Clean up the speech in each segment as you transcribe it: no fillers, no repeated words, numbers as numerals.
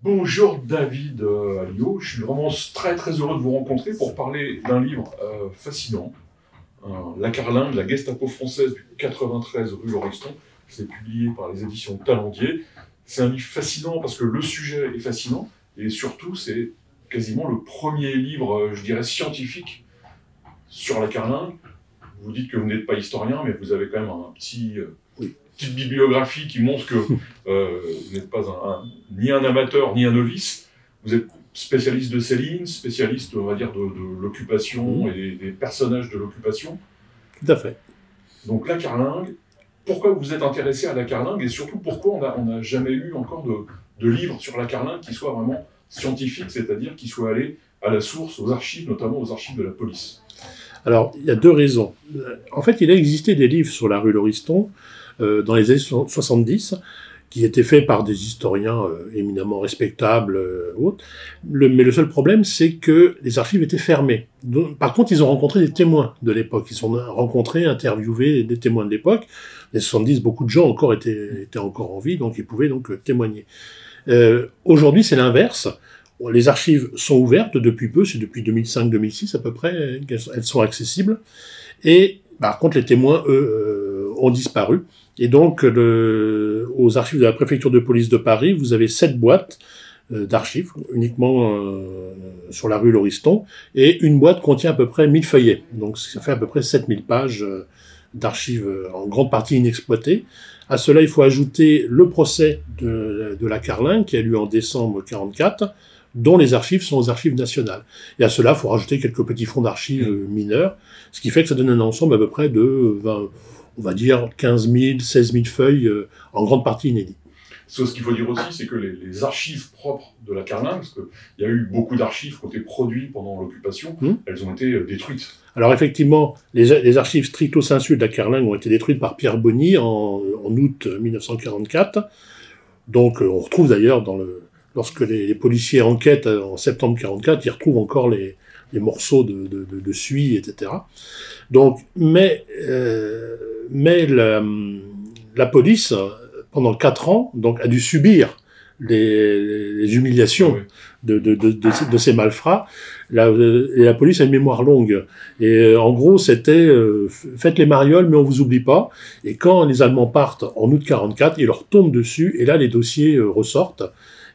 Bonjour David Alliot, je suis vraiment très heureux de vous rencontrer pour parler d'un livre fascinant, La Carlingue, la Gestapo française du 93 rue Lauriston. C'est publié par les éditions Talendier. C'est un livre fascinant parce que le sujet est fascinant et surtout c'est quasiment le premier livre, je dirais, scientifique sur la Carlingue. Vous dites que vous n'êtes pas historien, mais vous avez quand même un petite bibliographie qui montre que vous n'êtes pas ni un amateur ni un novice. Vous êtes spécialiste de Céline, spécialiste, on va dire, de l'occupation et des personnages de l'occupation. Tout à fait. Donc la Carlingue, pourquoi vous êtes intéressé à la Carlingue et surtout pourquoi on n'a jamais eu encore de livre sur la Carlingue qui soit vraiment scientifique, c'est-à-dire qui soit allé à la source, aux archives, notamment aux archives de la police? Alors, il y a deux raisons. En fait, il a existé des livres sur la rue Lauriston dans les années 70, qui étaient faits par des historiens éminemment respectables autres. Mais le seul problème, c'est que les archives étaient fermées. Donc, par contre, ils ont rencontré des témoins de l'époque. Ils ont rencontré, interviewé des témoins de l'époque. Les 70, beaucoup de gens étaient encore en vie, donc ils pouvaient donc témoigner. Aujourd'hui, c'est l'inverse. Les archives sont ouvertes depuis peu, c'est depuis 2005-2006 à peu près, elles sont accessibles. Et par contre, les témoins, eux, ont disparu. Et donc, aux archives de la préfecture de police de Paris, vous avez 7 boîtes d'archives, uniquement sur la rue Lauriston, et une boîte contient à peu près 1000 feuillets. Donc, ça fait à peu près 7000 pages d'archives en grande partie inexploitées. À cela, il faut ajouter le procès de la Carlingue, qui a lieu en décembre 1944, dont les archives sont aux archives nationales. Et à cela, il faut rajouter quelques petits fonds d'archives mineurs, ce qui fait que ça donne un ensemble à peu près de 20, on va dire 15 000, 16 000 feuilles, en grande partie inédites. Ce qu'il faut dire aussi, c'est que les archives propres de la Carlingue, parce qu'il y a eu beaucoup d'archives qui ont été produites pendant l'occupation, elles ont été détruites. Alors effectivement, les archives stricto sensu de la Carlingue ont été détruites par Pierre Bonny en août 1944. Donc on retrouve d'ailleurs, lorsque les policiers enquêtent en septembre 1944, ils retrouvent encore les morceaux de suie, etc. Donc, mais la police, pendant 4 ans, donc, a dû subir les humiliations de ces malfrats. Et la police a une mémoire longue. Et en gros, c'était faites les marioles, mais on vous oublie pas. Et quand les Allemands partent en août 1944, ils leur tombent dessus, et là, les dossiers ressortent.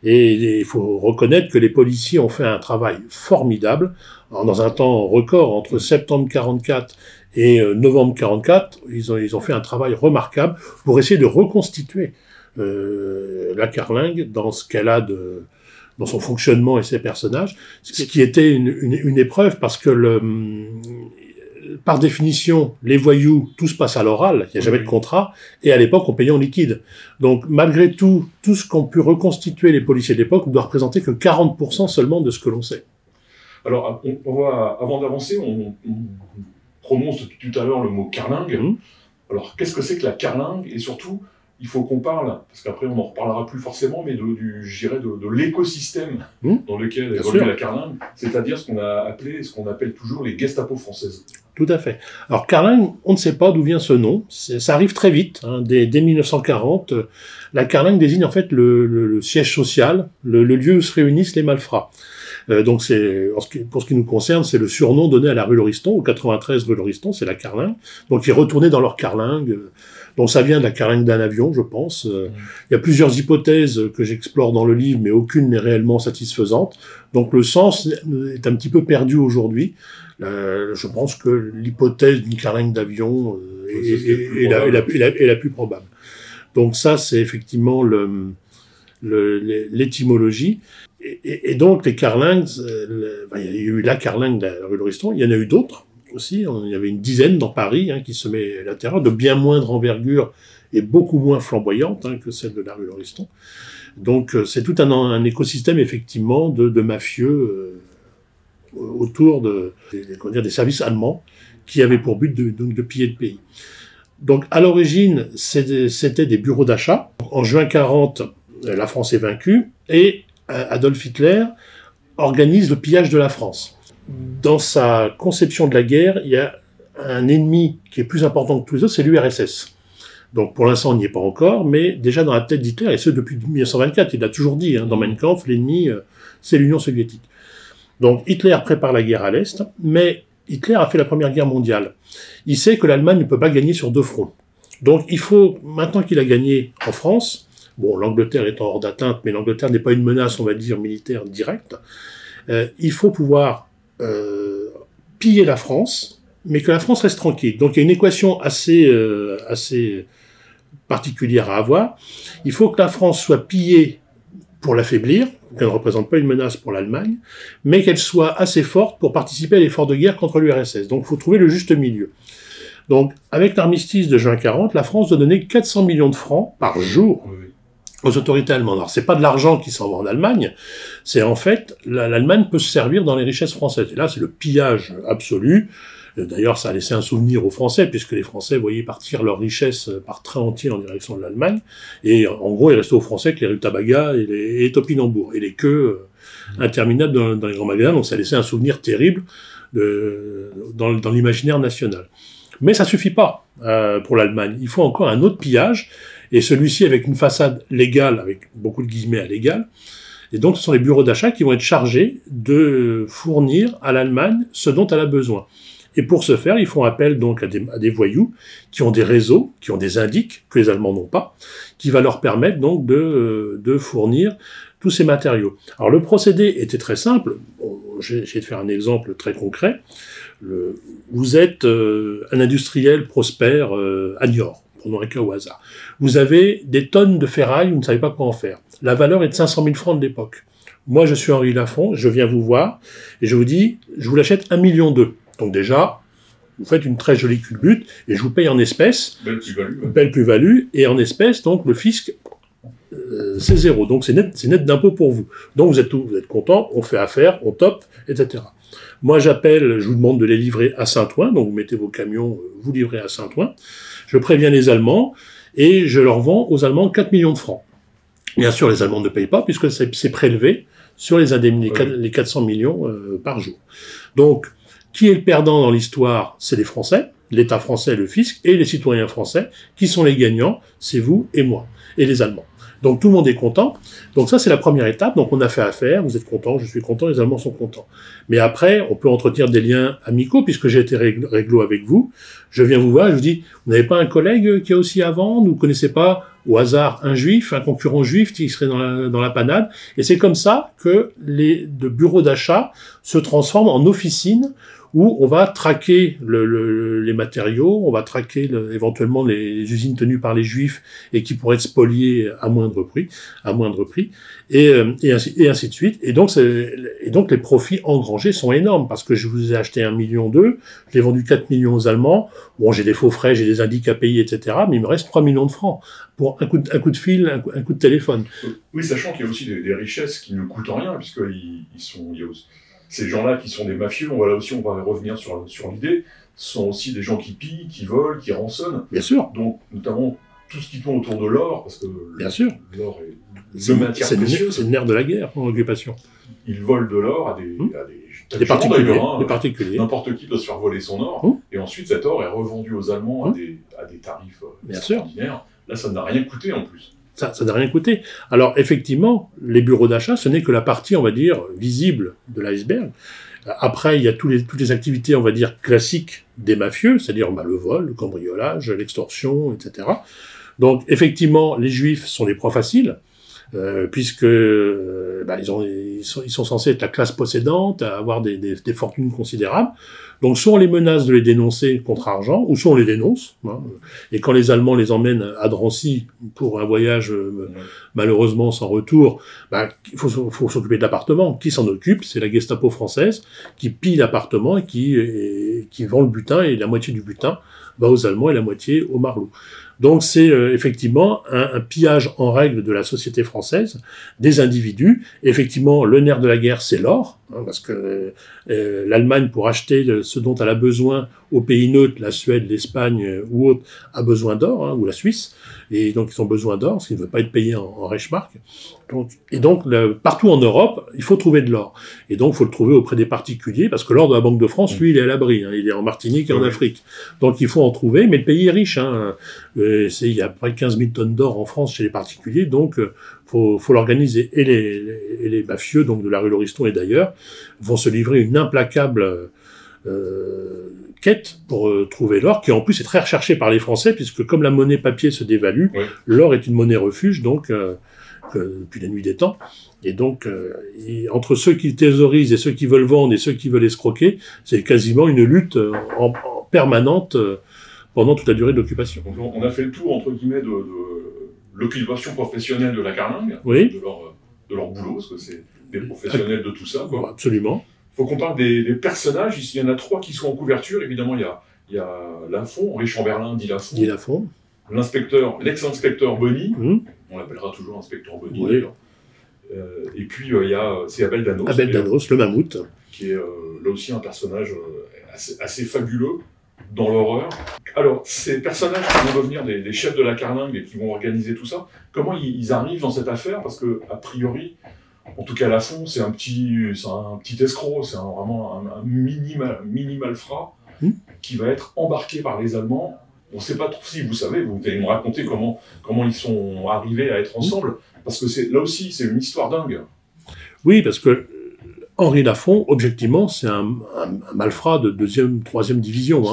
Et il faut reconnaître que les policiers ont fait un travail formidable. Dans un temps record, entre septembre 1944 et novembre 1944, ils ont fait un travail remarquable pour essayer de reconstituer la Carlingue dans ce qu'elle a dans son fonctionnement et ses personnages, ce qui était une épreuve parce que par définition, les voyous, tout se passe à l'oral, il n'y a jamais de contrat, et à l'époque, on payait en liquide. Donc, malgré tout ce qu'ont pu reconstituer les policiers de l'époque ne doit représenter que 40% seulement de ce que l'on sait. Alors, avant d'avancer, on prononce tout à l'heure le mot Carlingue. Alors, qu'est-ce que c'est que la Carlingue? Et surtout, il faut qu'on parle, parce qu'après on n'en reparlera plus forcément, mais de l'écosystème dans lequel évolue la Carlingue, c'est-à-dire ce qu'on a appelé, ce qu'on appelle toujours les Gestapo françaises. Tout à fait. Alors Carlingue, on ne sait pas d'où vient ce nom, ça arrive très vite, dès 1940. La Carlingue désigne en fait le siège social, le lieu où se réunissent les malfrats. Donc pour ce qui nous concerne, c'est le surnom donné à la rue Lauriston, au 93 rue Lauriston, c'est la Carlingue. Donc ils retournaient dans leur Carlingue. Donc ça vient de la Carlingue d'un avion, je pense. Il y a plusieurs hypothèses que j'explore dans le livre, mais aucune n'est réellement satisfaisante. Donc le sens est un petit peu perdu aujourd'hui. Je pense que l'hypothèse d'une Carlingue d'avion est la plus probable. Donc ça, c'est effectivement l'étymologie. Et donc les Carlingues, il y a eu la Carlingue de la rue Lauriston, il y en a eu d'autres aussi, il y avait une dizaine dans Paris qui se met à l'intérieur, de bien moindre envergure et beaucoup moins flamboyante que celle de la rue Lauriston. Donc c'est tout un écosystème effectivement de mafieux autour des services allemands qui avaient pour but de piller le pays. Donc à l'origine, c'était des bureaux d'achat. En juin 1940, la France est vaincue et Adolf Hitler organise le pillage de la France. Dans sa conception de la guerre, il y a un ennemi qui est plus important que tous les autres, c'est l'URSS. Donc pour l'instant, on n'y est pas encore, mais déjà dans la tête d'Hitler, et ce depuis 1924, il l'a toujours dit, hein, dans Mein Kampf, l'ennemi, c'est l'Union soviétique. Donc Hitler prépare la guerre à l'Est, mais Hitler a fait la Première Guerre mondiale. Il sait que l'Allemagne ne peut pas gagner sur deux fronts. Donc il faut, maintenant qu'il a gagné en France, bon, l'Angleterre étant hors d'atteinte, mais l'Angleterre n'est pas une menace, on va dire, militaire directe, il faut pouvoir piller la France, mais que la France reste tranquille. Donc il y a une équation assez particulière à avoir. Il faut que la France soit pillée pour l'affaiblir, qu'elle ne représente pas une menace pour l'Allemagne, mais qu'elle soit assez forte pour participer à l'effort de guerre contre l'URSS. Donc il faut trouver le juste milieu. Donc avec l'armistice de juin 40, la France doit donner 400 millions de francs par jour aux autorités allemandes. Alors c'est pas de l'argent qui s'en va en Allemagne, c'est en fait, l'Allemagne peut se servir dans les richesses françaises. Et là c'est le pillage absolu. D'ailleurs, ça a laissé un souvenir aux Français, puisque les Français voyaient partir leurs richesses par train entier en direction de l'Allemagne. Et en gros, il restait aux Français que les Rutabaga et les topinambours, et les queues interminables dans les grands magasins. Donc ça a laissé un souvenir terrible dans l'imaginaire national. Mais ça suffit pas pour l'Allemagne. Il faut encore un autre pillage, et celui-ci avec une façade légale, avec beaucoup de guillemets à légal. Et donc, ce sont les bureaux d'achat qui vont être chargés de fournir à l'Allemagne ce dont elle a besoin. Et pour ce faire, ils font appel donc à des voyous qui ont des réseaux, qui ont des indices que les Allemands n'ont pas, qui va leur permettre donc de fournir tous ces matériaux. Alors le procédé était très simple. Bon, j'ai essayé de faire un exemple très concret. Vous êtes un industriel prospère à Niort, prenons un cas au hasard. Vous avez des tonnes de ferraille, vous ne savez pas quoi en faire. La valeur est de 500 000 francs de l'époque. Moi, je suis Henri Lafont, je viens vous voir et je vous dis, je vous l'achète 1,2 million. Donc déjà, vous faites une très jolie culbute, et je vous paye en espèces. Belle plus-value, et en espèces, donc le fisc, c'est zéro. Donc c'est net d'impôt pour vous. Donc vous êtes content, on fait affaire, on top, etc. Moi j'appelle, je vous demande de les livrer à Saint-Ouen, donc vous mettez vos camions, vous livrez à Saint-Ouen. Je préviens les Allemands, et je leur vends aux Allemands 4 millions de francs. Bien sûr, les Allemands ne payent pas, puisque c'est prélevé sur les indemnités, les 400 millions par jour. Donc, qui est le perdant dans l'histoire? C'est les Français, l'État français, le fisc, et les citoyens français. Qui sont les gagnants? C'est vous et moi, et les Allemands. Donc tout le monde est content. Donc ça, c'est la première étape. Donc on a fait affaire, vous êtes content, je suis content, les Allemands sont contents. Mais après, on peut entretenir des liens amicaux, puisque j'ai été réglo avec vous. Je viens vous voir, je vous dis, vous n'avez pas un collègue qui a aussi à vendre? Vous ne connaissez pas, au hasard, un juif, un concurrent juif qui serait dans la panade? Et c'est comme ça que les bureaux d'achat se transforment en officines où on va traquer les matériaux, on va traquer éventuellement les usines tenues par les Juifs et qui pourraient être spoliées à moindre prix, et ainsi de suite. Et donc les profits engrangés sont énormes, parce que je vous ai acheté 1,2 million, je l'ai vendu 4 millions aux Allemands. Bon, j'ai des faux frais, j'ai des indices à payer, etc. Mais il me reste 3 millions de francs pour un coup de fil, un coup de téléphone. Oui, sachant qu'il y a aussi des richesses qui ne coûtent rien, puisqu'il y a aussi ces gens-là qui sont des mafieux, on va revenir sur l'idée, sont aussi des gens qui pillent, qui volent, qui rançonnent. Bien sûr. Donc, notamment, tout ce qui tourne autour de l'or, parce que bien sûr, l'or est de matière précieuse. C'est le nerf de la guerre en occupation. Ils volent de l'or à des particuliers. N'importe qui peut se faire voler son or, et ensuite cet or est revendu aux Allemands à des tarifs extraordinaires. Là, ça n'a rien coûté en plus. Ça n'a rien coûté. Alors, effectivement, les bureaux d'achat, ce n'est que la partie, on va dire, visible de l'iceberg. Après, il y a toutes les activités, on va dire, classiques des mafieux, c'est-à-dire le vol, le cambriolage, l'extorsion, etc. Donc, effectivement, les Juifs sont les proies faciles, puisque ils sont censés être la classe possédante, avoir des fortunes considérables. Donc soit on les menace de les dénoncer contre argent, ou soit on les dénonce. Et quand les Allemands les emmènent à Drancy pour un voyage malheureusement sans retour, il faut s'occuper de l'appartement. Qui s'en occupe? C'est la Gestapo française qui pille l'appartement et qui vend le butin, et la moitié du butin va aux Allemands et la moitié aux Marlous. Donc c'est effectivement un pillage en règle de la société française, des individus. Effectivement, le nerf de la guerre, c'est l'or, parce que l'Allemagne, pour acheter ce dont elle a besoin aux pays neutres, la Suède, l'Espagne ou autres, a besoin d'or, ou la Suisse, et donc ils ont besoin d'or, parce qu'ils ne veulent pas être payés en Reichsmark. Donc partout en Europe, il faut trouver de l'or. Et donc il faut le trouver auprès des particuliers, parce que l'or de la Banque de France, lui, il est à l'abri, il est en Martinique et en Afrique. Donc il faut en trouver, mais le pays est riche. Il y a près de 15 000 tonnes d'or en France chez les particuliers, donc faut l'organiser. Et les mafieux, donc de la rue Lauriston et d'ailleurs, vont se livrer une implacable quête pour trouver l'or, qui en plus est très recherché par les Français, puisque comme la monnaie papier se dévalue, oui, l'or est une monnaie refuge, donc depuis la nuit des temps. Et donc, entre ceux qui thésaurisent et ceux qui veulent vendre et ceux qui veulent escroquer, c'est quasiment une lutte en permanente pendant toute la durée de l'occupation. On a fait le tour, entre guillemets, de l'occupation professionnelle de la carlingue, oui, de leur boulot, parce que c'est des professionnels de tout ça, quoi. Absolument. Il faut qu'on parle des personnages. Ici, il y en a 3 qui sont en couverture. Évidemment, il y a Lafont, Henri Chamberlain, dit Lafont. L'inspecteur, l'ex-inspecteur Bonny, on l'appellera toujours inspecteur Bonny, oui, d'ailleurs. Et puis, c'est Abel Danos. Abel Danos, le mammouth. Qui est là aussi un personnage assez fabuleux dans l'horreur. Alors, ces personnages qui vont devenir des chefs de la carlingue et qui vont organiser tout ça, comment ils arrivent dans cette affaire? Parce que, a priori, en tout cas, Lafont, c'est un petit escroc, c'est vraiment un mini malfrat qui va être embarqué par les Allemands. On ne sait pas trop si vous savez, vous allez nous raconter comment ils sont arrivés à être ensemble, parce que là aussi, c'est une histoire dingue. Oui, parce que Henri Lafont, objectivement, c'est un malfrat de 2e, 3e division.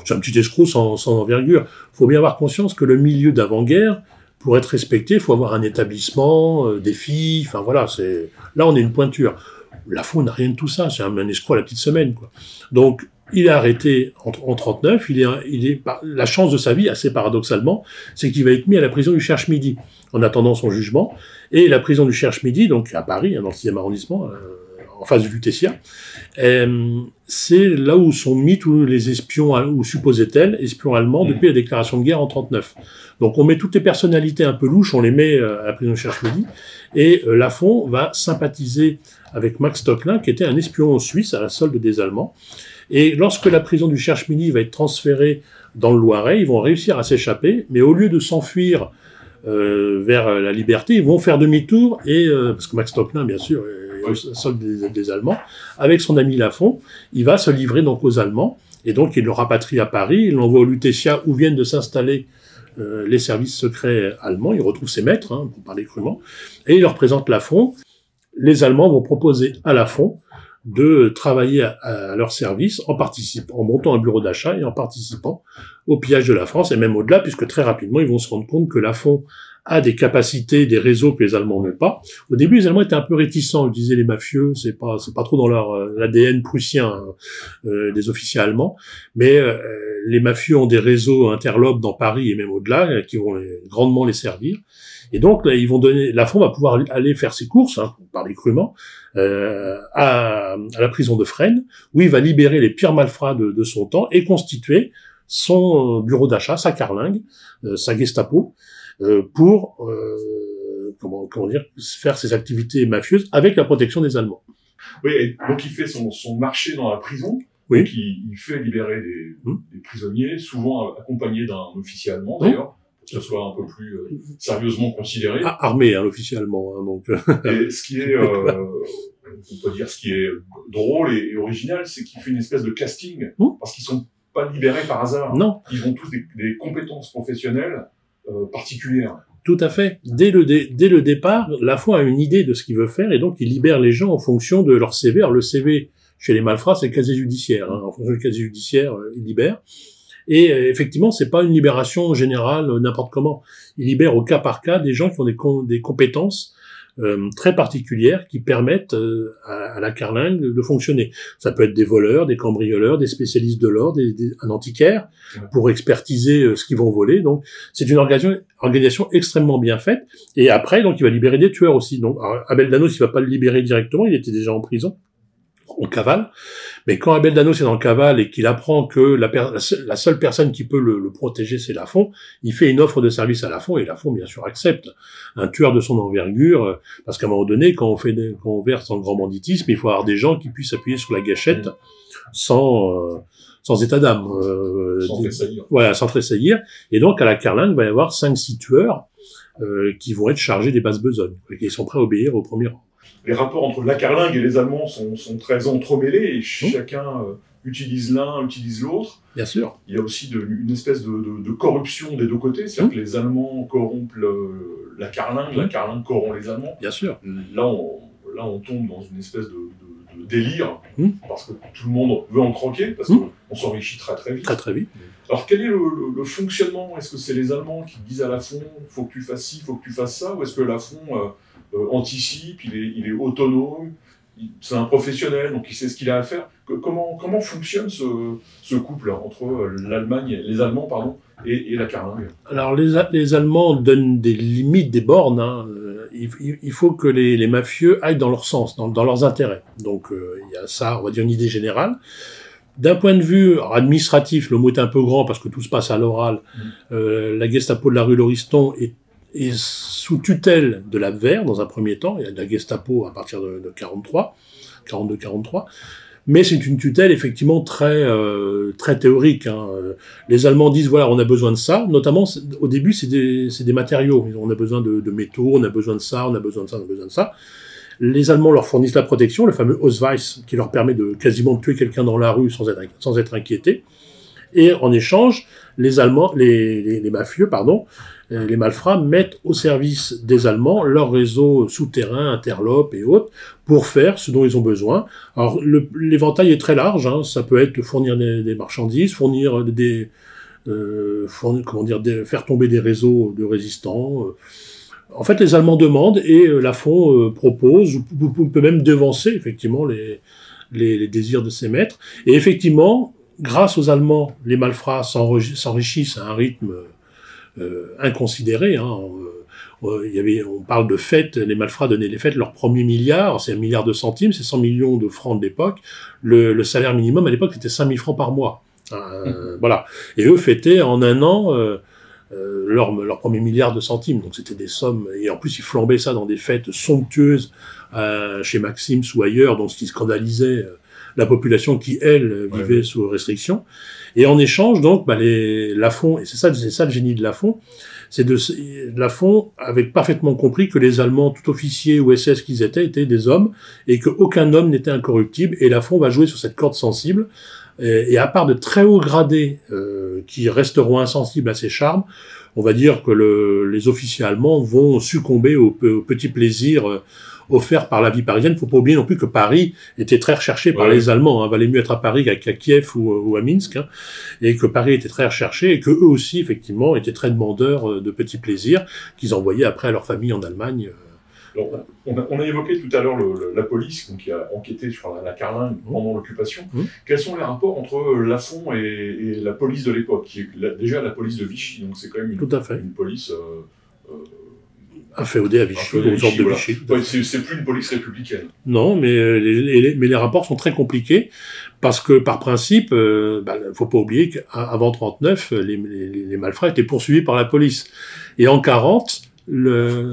C'est un petit escroc sans envergure. Il faut bien avoir conscience que le milieu d'avant-guerre, pour être respecté, il faut avoir un établissement, des filles, enfin voilà, là on est une pointure. Lafont n'a rien de tout ça, c'est un escroc à la petite semaine, quoi. Donc, il est arrêté en 1939, la chance de sa vie, assez paradoxalement, c'est qu'il va être mis à la prison du Cherche-Midi, en attendant son jugement. Et la prison du Cherche-Midi, donc à Paris, dans le 6e arrondissement, en face du Lutetia, c'est là où sont mis tous les espions, ou supposait-elle, espions allemands, depuis la déclaration de guerre en 1939. Donc on met toutes les personnalités un peu louches, on les met à la prison du Cherche-Midi, et Lafont va sympathiser avec Max Stocklin, qui était un espion suisse à la solde des Allemands. Et lorsque la prison du Cherche-Midi va être transférée dans le Loiret, ils vont réussir à s'échapper, mais au lieu de s'enfuir vers la liberté, ils vont faire demi-tour, parce que Max Stocklin, bien sûr, est à la solde des Allemands, avec son ami Lafont, il va se livrer donc aux Allemands, et donc il le rapatrie à Paris, il l'envoie au Lutetia, où viennent de s'installer les services secrets allemands, il retrouve ses maîtres, pour parler crûment, et il leur présente Lafont. Les Allemands vont proposer à Lafont de travailler à leur service en montant un bureau d'achat et en participant au pillage de la France, et même au-delà, puisque très rapidement, ils vont se rendre compte que Lafont a des capacités, des réseaux que les Allemands n'ont pas. Au début, les Allemands étaient un peu réticents, ils disaient les mafieux, c'est pas trop dans leur l'ADN prussien des officiers allemands, mais les mafieux ont des réseaux interlopes dans Paris et même au-delà, qui vont grandement les servir. Et donc, là, Lafont va pouvoir aller faire ses courses, pour parler crûment, à la prison de Fresnes, où il va libérer les pires malfrats de son temps et constituer son bureau d'achat, sa carlingue, sa Gestapo, pour comment dire, faire ses activités mafieuses avec la protection des Allemands. Oui, et donc il fait son marché dans la prison. Oui. Donc il fait libérer des prisonniers, souvent accompagnés d'un officier allemand d'ailleurs, pour que ce soit un peu plus sérieusement considéré. Armé, l'officier allemand. Donc. Et ce qui est, on peut dire, ce qui est drôle et original, c'est qu'il fait une espèce de casting, parce qu'ils sont pas libérés par hasard. Non. Ils ont tous des compétences professionnelles particulières. Tout à fait. Dès le départ, Lafont a une idée de ce qu'il veut faire, et donc il libère les gens en fonction de leur CV. Alors le CV, chez les malfrats, c'est le casier judiciaire. En fonction du casier judiciaire, il libère. Et effectivement, c'est pas une libération générale n'importe comment. Il libère au cas par cas des gens qui ont des compétences très particulières qui permettent à la carlingue de fonctionner. Ça peut être des voleurs, des cambrioleurs, des spécialistes de l'or, un antiquaire, pour expertiser ce qu'ils vont voler. Donc, c'est une organisation extrêmement bien faite. Et après, donc, il va libérer des tueurs aussi. Donc, Abel Danos, il va pas le libérer directement, il était déjà en prison. On cavale, mais quand Abel Danos est dans le cavale et qu'il apprend que la seule personne qui peut le protéger, c'est Lafont, il fait une offre de service à Lafont, et Lafont, bien sûr, accepte. Un tueur de son envergure, parce qu'à un moment donné, quand on verse dans le grand banditisme, il faut avoir des gens qui puissent appuyer sur la gâchette sans état d'âme. Sans tressaillir. Voilà, sans tressaillir. Et donc, à la carlingue, il va y avoir 5-6 tueurs qui vont être chargés des basses besognes, et qui sont prêts à obéir au premier rang. Les rapports entre la carlingue et les Allemands sont très entremêlés, et chacun utilise l'un, utilise l'autre. Bien sûr. Il y a aussi une espèce de corruption des deux côtés, c'est-à-dire que les Allemands corrompent la Carlingue corrompt les Allemands. Bien sûr. Là, on tombe dans une espèce de délire, parce que tout le monde veut en croquer, parce qu'on s'enrichit très très vite. Très très vite. Alors quel est le fonctionnement? Est-ce que c'est les Allemands qui disent à Lafon, faut que tu fasses ci, faut que tu fasses ça, ou est-ce que Lafon anticipe, il est autonome, c'est un professionnel, donc il sait ce qu'il a à faire? Comment fonctionne ce couple entre les Allemands pardon, et la Carlingue? Alors les Allemands donnent des limites, des bornes. Hein. Il faut que les mafieux aillent dans leur sens, dans leurs intérêts. Donc il y a ça, on va dire une idée générale. D'un point de vue administratif, le mot est un peu grand parce que tout se passe à l'oral. La Gestapo de la rue Lauriston est sous tutelle de l'Abwehr dans un premier temps. Il y a de la Gestapo à partir de 42-43. Mais c'est une tutelle effectivement très théorique. Hein. Les Allemands disent voilà, on a besoin de ça. Notamment au début, c'est des matériaux. On a besoin de métaux, on a besoin de ça, on a besoin de ça, on a besoin de ça. Les Allemands leur fournissent la protection, le fameux Ausweis, qui leur permet de quasiment tuer quelqu'un dans la rue sans être inquiété. Et en échange, les mafieux, les malfrats mettent au service des Allemands leur réseau souterrain, interlope et autres, pour faire ce dont ils ont besoin. Alors l'éventail est très large, hein. Ça peut être fournir des marchandises, faire tomber des réseaux de résistants. En fait, les Allemands demandent et Lafon propose, ou peut même devancer effectivement les désirs de ses maîtres. Et effectivement, grâce aux Allemands, les malfrats s'enrichissent à un rythme inconsidéré. Hein. On parle de fêtes, les malfrats donnaient les fêtes, leur premier milliard, c'est 1 milliard de centimes, c'est 100 millions de francs de l'époque. Le salaire minimum à l'époque, c'était 5 000 francs par mois. Voilà. Et eux fêtaient en un an leur premier milliard de centimes. Donc c'était des sommes, et en plus ils flambaient ça dans des fêtes somptueuses chez Maxims ou ailleurs, donc ce qui scandalisait la population qui, elle, vivait sous restriction. Et en échange, donc, Lafon, et c'est ça le génie de Lafon, Lafon avait parfaitement compris que les Allemands, tout officiers ou SS qu'ils étaient des hommes, et qu'aucun homme n'était incorruptible, et Lafon va jouer sur cette corde sensible, et à part de très hauts gradés qui resteront insensibles à ses charmes, on va dire que les officiers allemands vont succomber aux petits plaisirs offert par la vie parisienne. Il ne faut pas oublier non plus que Paris était très recherché par les Allemands. Hein. Valait mieux être à Paris qu'à Kiev ou à Minsk. Hein. Et que Paris était très recherché et que eux aussi, effectivement, étaient très demandeurs de petits plaisirs qu'ils envoyaient après à leur famille en Allemagne. Alors, on a évoqué tout à l'heure la police donc, qui a enquêté sur la Carlingue pendant l'occupation. Quels sont les rapports entre Lafon et la police de l'époque, qui est déjà la police de Vichy? Donc c'est quand même une police... inféodé à Vichy, aux ordres de Vichy. Ouais, c'est plus une police républicaine. Non, mais les rapports sont très compliqués, parce que par principe, faut pas oublier qu'avant 1939, les malfrats étaient poursuivis par la police. Et en 1940,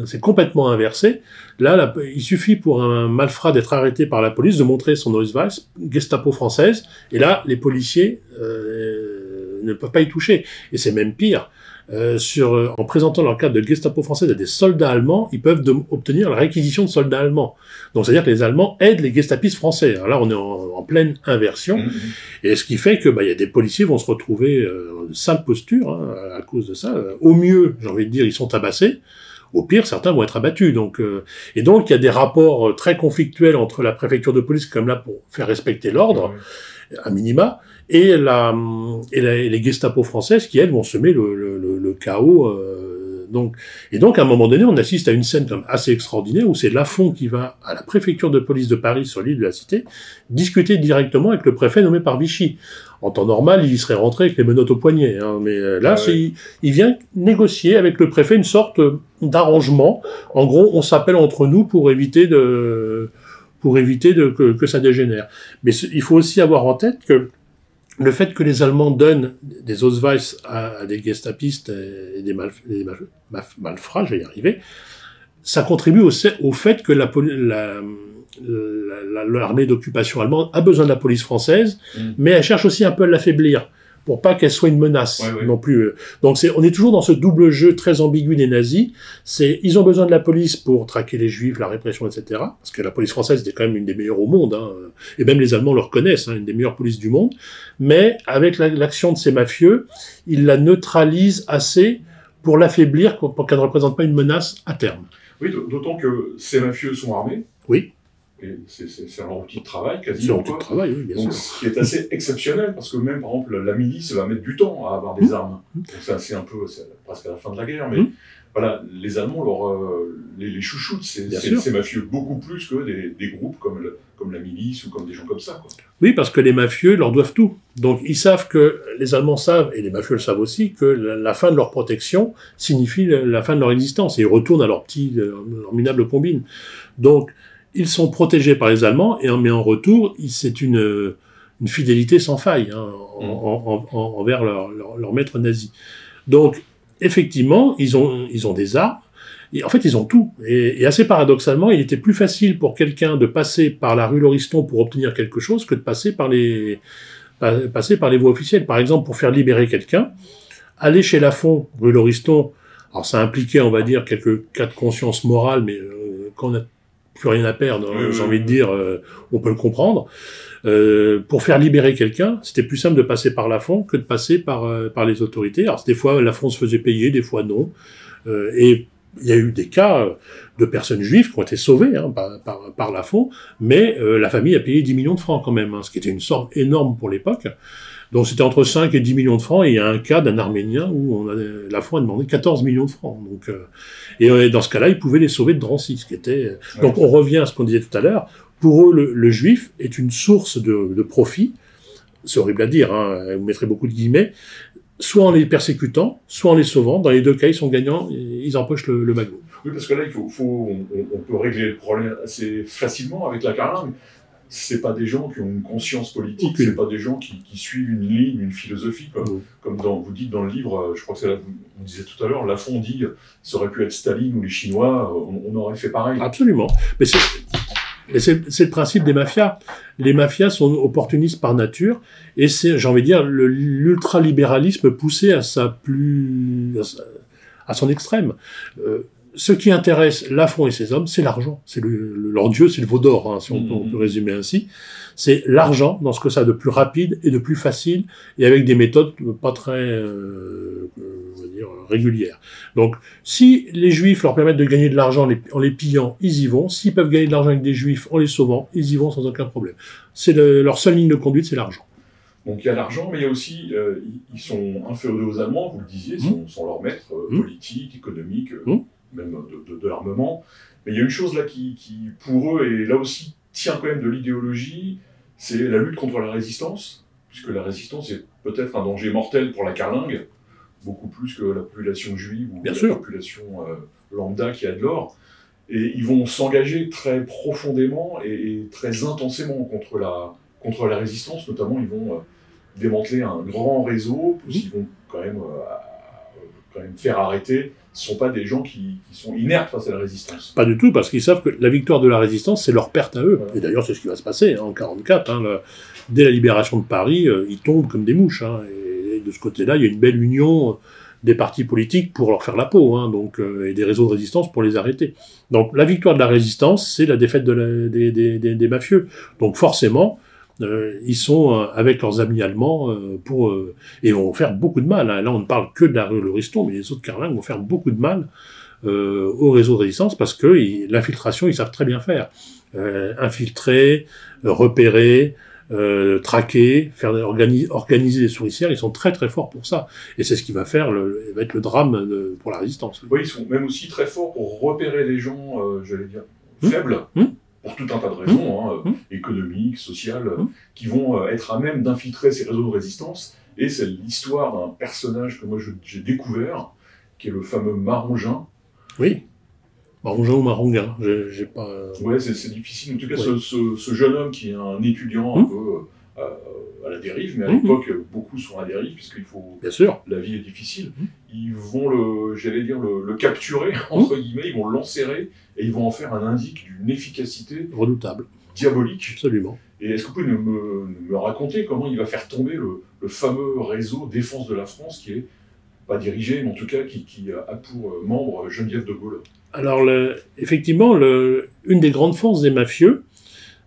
c'est complètement inversé. Là, il suffit pour un malfrat d'être arrêté par la police, de montrer son Ausweis, Gestapo française, et là, les policiers ne peuvent pas y toucher. Et c'est même pire. En présentant leur carte de Gestapo française à des soldats allemands, ils peuvent obtenir la réquisition de soldats allemands. Donc, c'est-à-dire que les Allemands aident les gestapistes français. Alors là, on est en pleine inversion. Et ce qui fait que, y a des policiers vont se retrouver de sale posture, hein, à cause de ça. Au mieux, j'ai envie de dire, ils sont tabassés. Au pire, certains vont être abattus. Et donc, il y a des rapports très conflictuels entre la préfecture de police, comme là, pour faire respecter l'ordre, à minima, et les Gestapo françaises qui, elles, vont semer le chaos. Et donc, à un moment donné, on assiste à une scène comme assez extraordinaire où c'est Lafon qui va à la préfecture de police de Paris sur l'île de la Cité discuter directement avec le préfet nommé par Vichy. En temps normal, il y serait rentré avec les menottes au poignet, hein, mais là, il vient négocier avec le préfet une sorte d'arrangement. En gros, on s'appelle entre nous pour éviter que ça dégénère. Mais il faut aussi avoir en tête que le fait que les Allemands donnent des Ausweis à des gestapistes et des malfrats, je vais y arriver, ça contribue au fait que l'armée d'occupation allemande a besoin de la police française, mais elle cherche aussi un peu à l'affaiblir. pour pas qu'elle soit une menace non plus. Donc on est toujours dans ce double jeu très ambigu des nazis. Ils ont besoin de la police pour traquer les juifs, la répression, etc. Parce que la police française était quand même une des meilleures au monde, hein, et même les Allemands le reconnaissent, hein, une des meilleures polices du monde. Mais avec l'action de ces mafieux, ils la neutralisent assez pour l'affaiblir, pour qu'elle ne représente pas une menace à terme. Oui, d'autant que ces mafieux sont armés. Oui. Et c'est leur outil de travail, quasiment. C'est leur outil de travail, oui, bien sûr. Ce qui est assez exceptionnel, parce que même, par exemple, la milice va mettre du temps à avoir des armes. Donc c'est presque à la fin de la guerre, mais voilà, les Allemands les chouchoutent, ces mafieux, beaucoup plus que des groupes comme la milice ou comme des gens comme ça, quoi. Oui, parce que les mafieux leur doivent tout. Donc ils savent les Allemands savent, et les mafieux le savent aussi, que la fin de leur protection signifie la fin de leur existence. Et ils retournent à leur minable combine. Donc, ils sont protégés par les Allemands, mais en retour, c'est une fidélité sans faille envers leur maître nazi. Donc, effectivement, ils ont des armes, et en fait, ils ont tout. Et assez paradoxalement, il était plus facile pour quelqu'un de passer par la rue Lauriston pour obtenir quelque chose que de passer par les voies officielles. Par exemple, pour faire libérer quelqu'un, aller chez Lafont, rue Lauriston, alors ça impliquait, on va dire, quelques cas de conscience morale, mais quand on a plus rien à perdre, j'ai envie de dire, on peut le comprendre. Pour faire libérer quelqu'un, c'était plus simple de passer par Lafont que de passer par les autorités. Alors des fois, Lafont se faisait payer, des fois non. Et il y a eu des cas de personnes juives qui ont été sauvées par Lafont, mais la famille a payé 10 millions de francs quand même, ce qui était une somme énorme pour l'époque. Donc c'était entre 5 et 10 millions de francs, et il y a un cas d'un Arménien où Lafont a demandé 14 millions de francs. Donc, et dans ce cas-là, ils pouvaient les sauver de Drancy, ce qui était... Donc on revient à ce qu'on disait tout à l'heure, pour eux, le juif est une source de profit, c'est horrible à dire, vous mettrez beaucoup de guillemets, soit en les persécutant, soit en les sauvant. Dans les deux cas, ils sont gagnants, ils empochent le magot. Oui, parce que là, on peut régler le problème assez facilement avec la carlingue. C'est pas des gens qui ont une conscience politique, c'est pas des gens qui suivent une ligne, une philosophie, comme vous dites dans le livre, je crois que c'est là, on disait tout à l'heure, Lafont dit, ça aurait pu être Staline ou les Chinois, on aurait fait pareil. Absolument. Mais c'est le principe des mafias. Les mafias sont opportunistes par nature, et c'est, j'ai envie de dire, l'ultralibéralisme poussé à son extrême. Ce qui intéresse Lafont et ses hommes, c'est l'argent. C'est leur dieu, c'est le veau d'or, si on peut résumer ainsi. C'est l'argent dans ce que ça a de plus rapide et de plus facile, et avec des méthodes pas très on va dire, régulières. Donc, si les Juifs leur permettent de gagner de l'argent en les pillant, ils y vont. S'ils peuvent gagner de l'argent avec des Juifs en les sauvant, ils y vont sans aucun problème. C'est leur seule ligne de conduite, c'est l'argent. Donc il y a l'argent, mais il y a aussi, ils sont inférieurs aux Allemands, vous le disiez, sont leurs maîtres politiques, économiques, même de l'armement. Mais il y a une chose là qui, pour eux, et là aussi, tient quand même de l'idéologie, c'est la lutte contre la résistance, puisque la résistance est peut-être un danger mortel pour la carlingue, beaucoup plus que la population juive ou la population lambda qui a de l'or. Et ils vont s'engager très profondément et très intensément contre la résistance, notamment ils vont démanteler un grand réseau, ils vont quand même faire arrêter. Ce ne sont pas des gens qui sont inertes face à la résistance. Pas du tout, parce qu'ils savent que la victoire de la résistance, c'est leur perte à eux. Voilà. Et d'ailleurs, c'est ce qui va se passer en 1944. Dès la libération de Paris, ils tombent comme des mouches. Et de ce côté-là, il y a une belle union des partis politiques pour leur faire la peau, et des réseaux de résistance pour les arrêter. Donc la victoire de la résistance, c'est la défaite des mafieux. Donc forcément, ils sont avec leurs amis allemands et vont faire beaucoup de mal. Là, on ne parle que de la rue Lauriston, mais les autres carlingues vont faire beaucoup de mal au réseau de résistance parce que l'infiltration, ils savent très bien faire. Infiltrer, repérer, traquer, organiser des souricières, ils sont très très forts pour ça. Et c'est ce qui va être le drame pour la résistance. Oui, ils sont même aussi très forts pour repérer les gens, j'allais dire, faibles. Pour tout un tas de raisons, économiques, sociales, qui vont être à même d'infiltrer ces réseaux de résistance. Et c'est l'histoire d'un personnage que moi j'ai découvert, qui est le fameux Marongin. Oui, Marongin ou Maronguin, j'ai pas... Ouais, c'est difficile. En tout cas, ce jeune homme qui est un étudiant un peu à la dérive, mais à l'époque, beaucoup sont à la dérive, puisqu'il faut... Bien sûr. La vie est difficile. Ils vont le capturer, entre guillemets, ils vont l'enserrer, et ils vont en faire un indique d'une efficacité redoutable, diabolique. Absolument. Et est-ce que vous pouvez me raconter comment il va faire tomber le fameux réseau Défense de la France, qui est pas dirigé, mais en tout cas qui a pour membre Geneviève de Gaulle? Alors, effectivement, une des grandes forces des mafieux,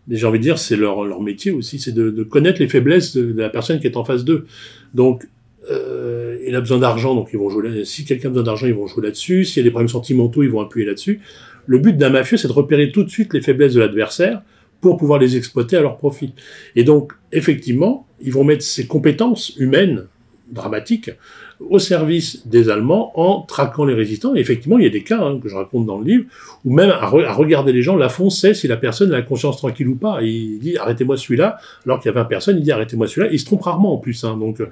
mais j'ai envie de dire, c'est leur métier aussi, c'est de connaître les faiblesses de la personne qui est en face d'eux. Donc, il a besoin d'argent, donc ils vont jouer si quelqu'un a besoin d'argent, ils vont jouer là-dessus. S'il y a des problèmes sentimentaux, ils vont appuyer là-dessus. Le but d'un mafieux, c'est de repérer tout de suite les faiblesses de l'adversaire pour pouvoir les exploiter à leur profit. Et donc, effectivement, ils vont mettre ces compétences humaines, dramatiques, au service des Allemands en traquant les résistants. Et effectivement, il y a des cas que je raconte dans le livre, où même à regarder les gens, Lafont sait si la personne a la conscience tranquille ou pas. Et il dit « arrêtez-moi celui-là », alors qu'il y a 20 personnes, il dit « arrêtez-moi celui-là ». Ils se trompent rarement en plus. Donc,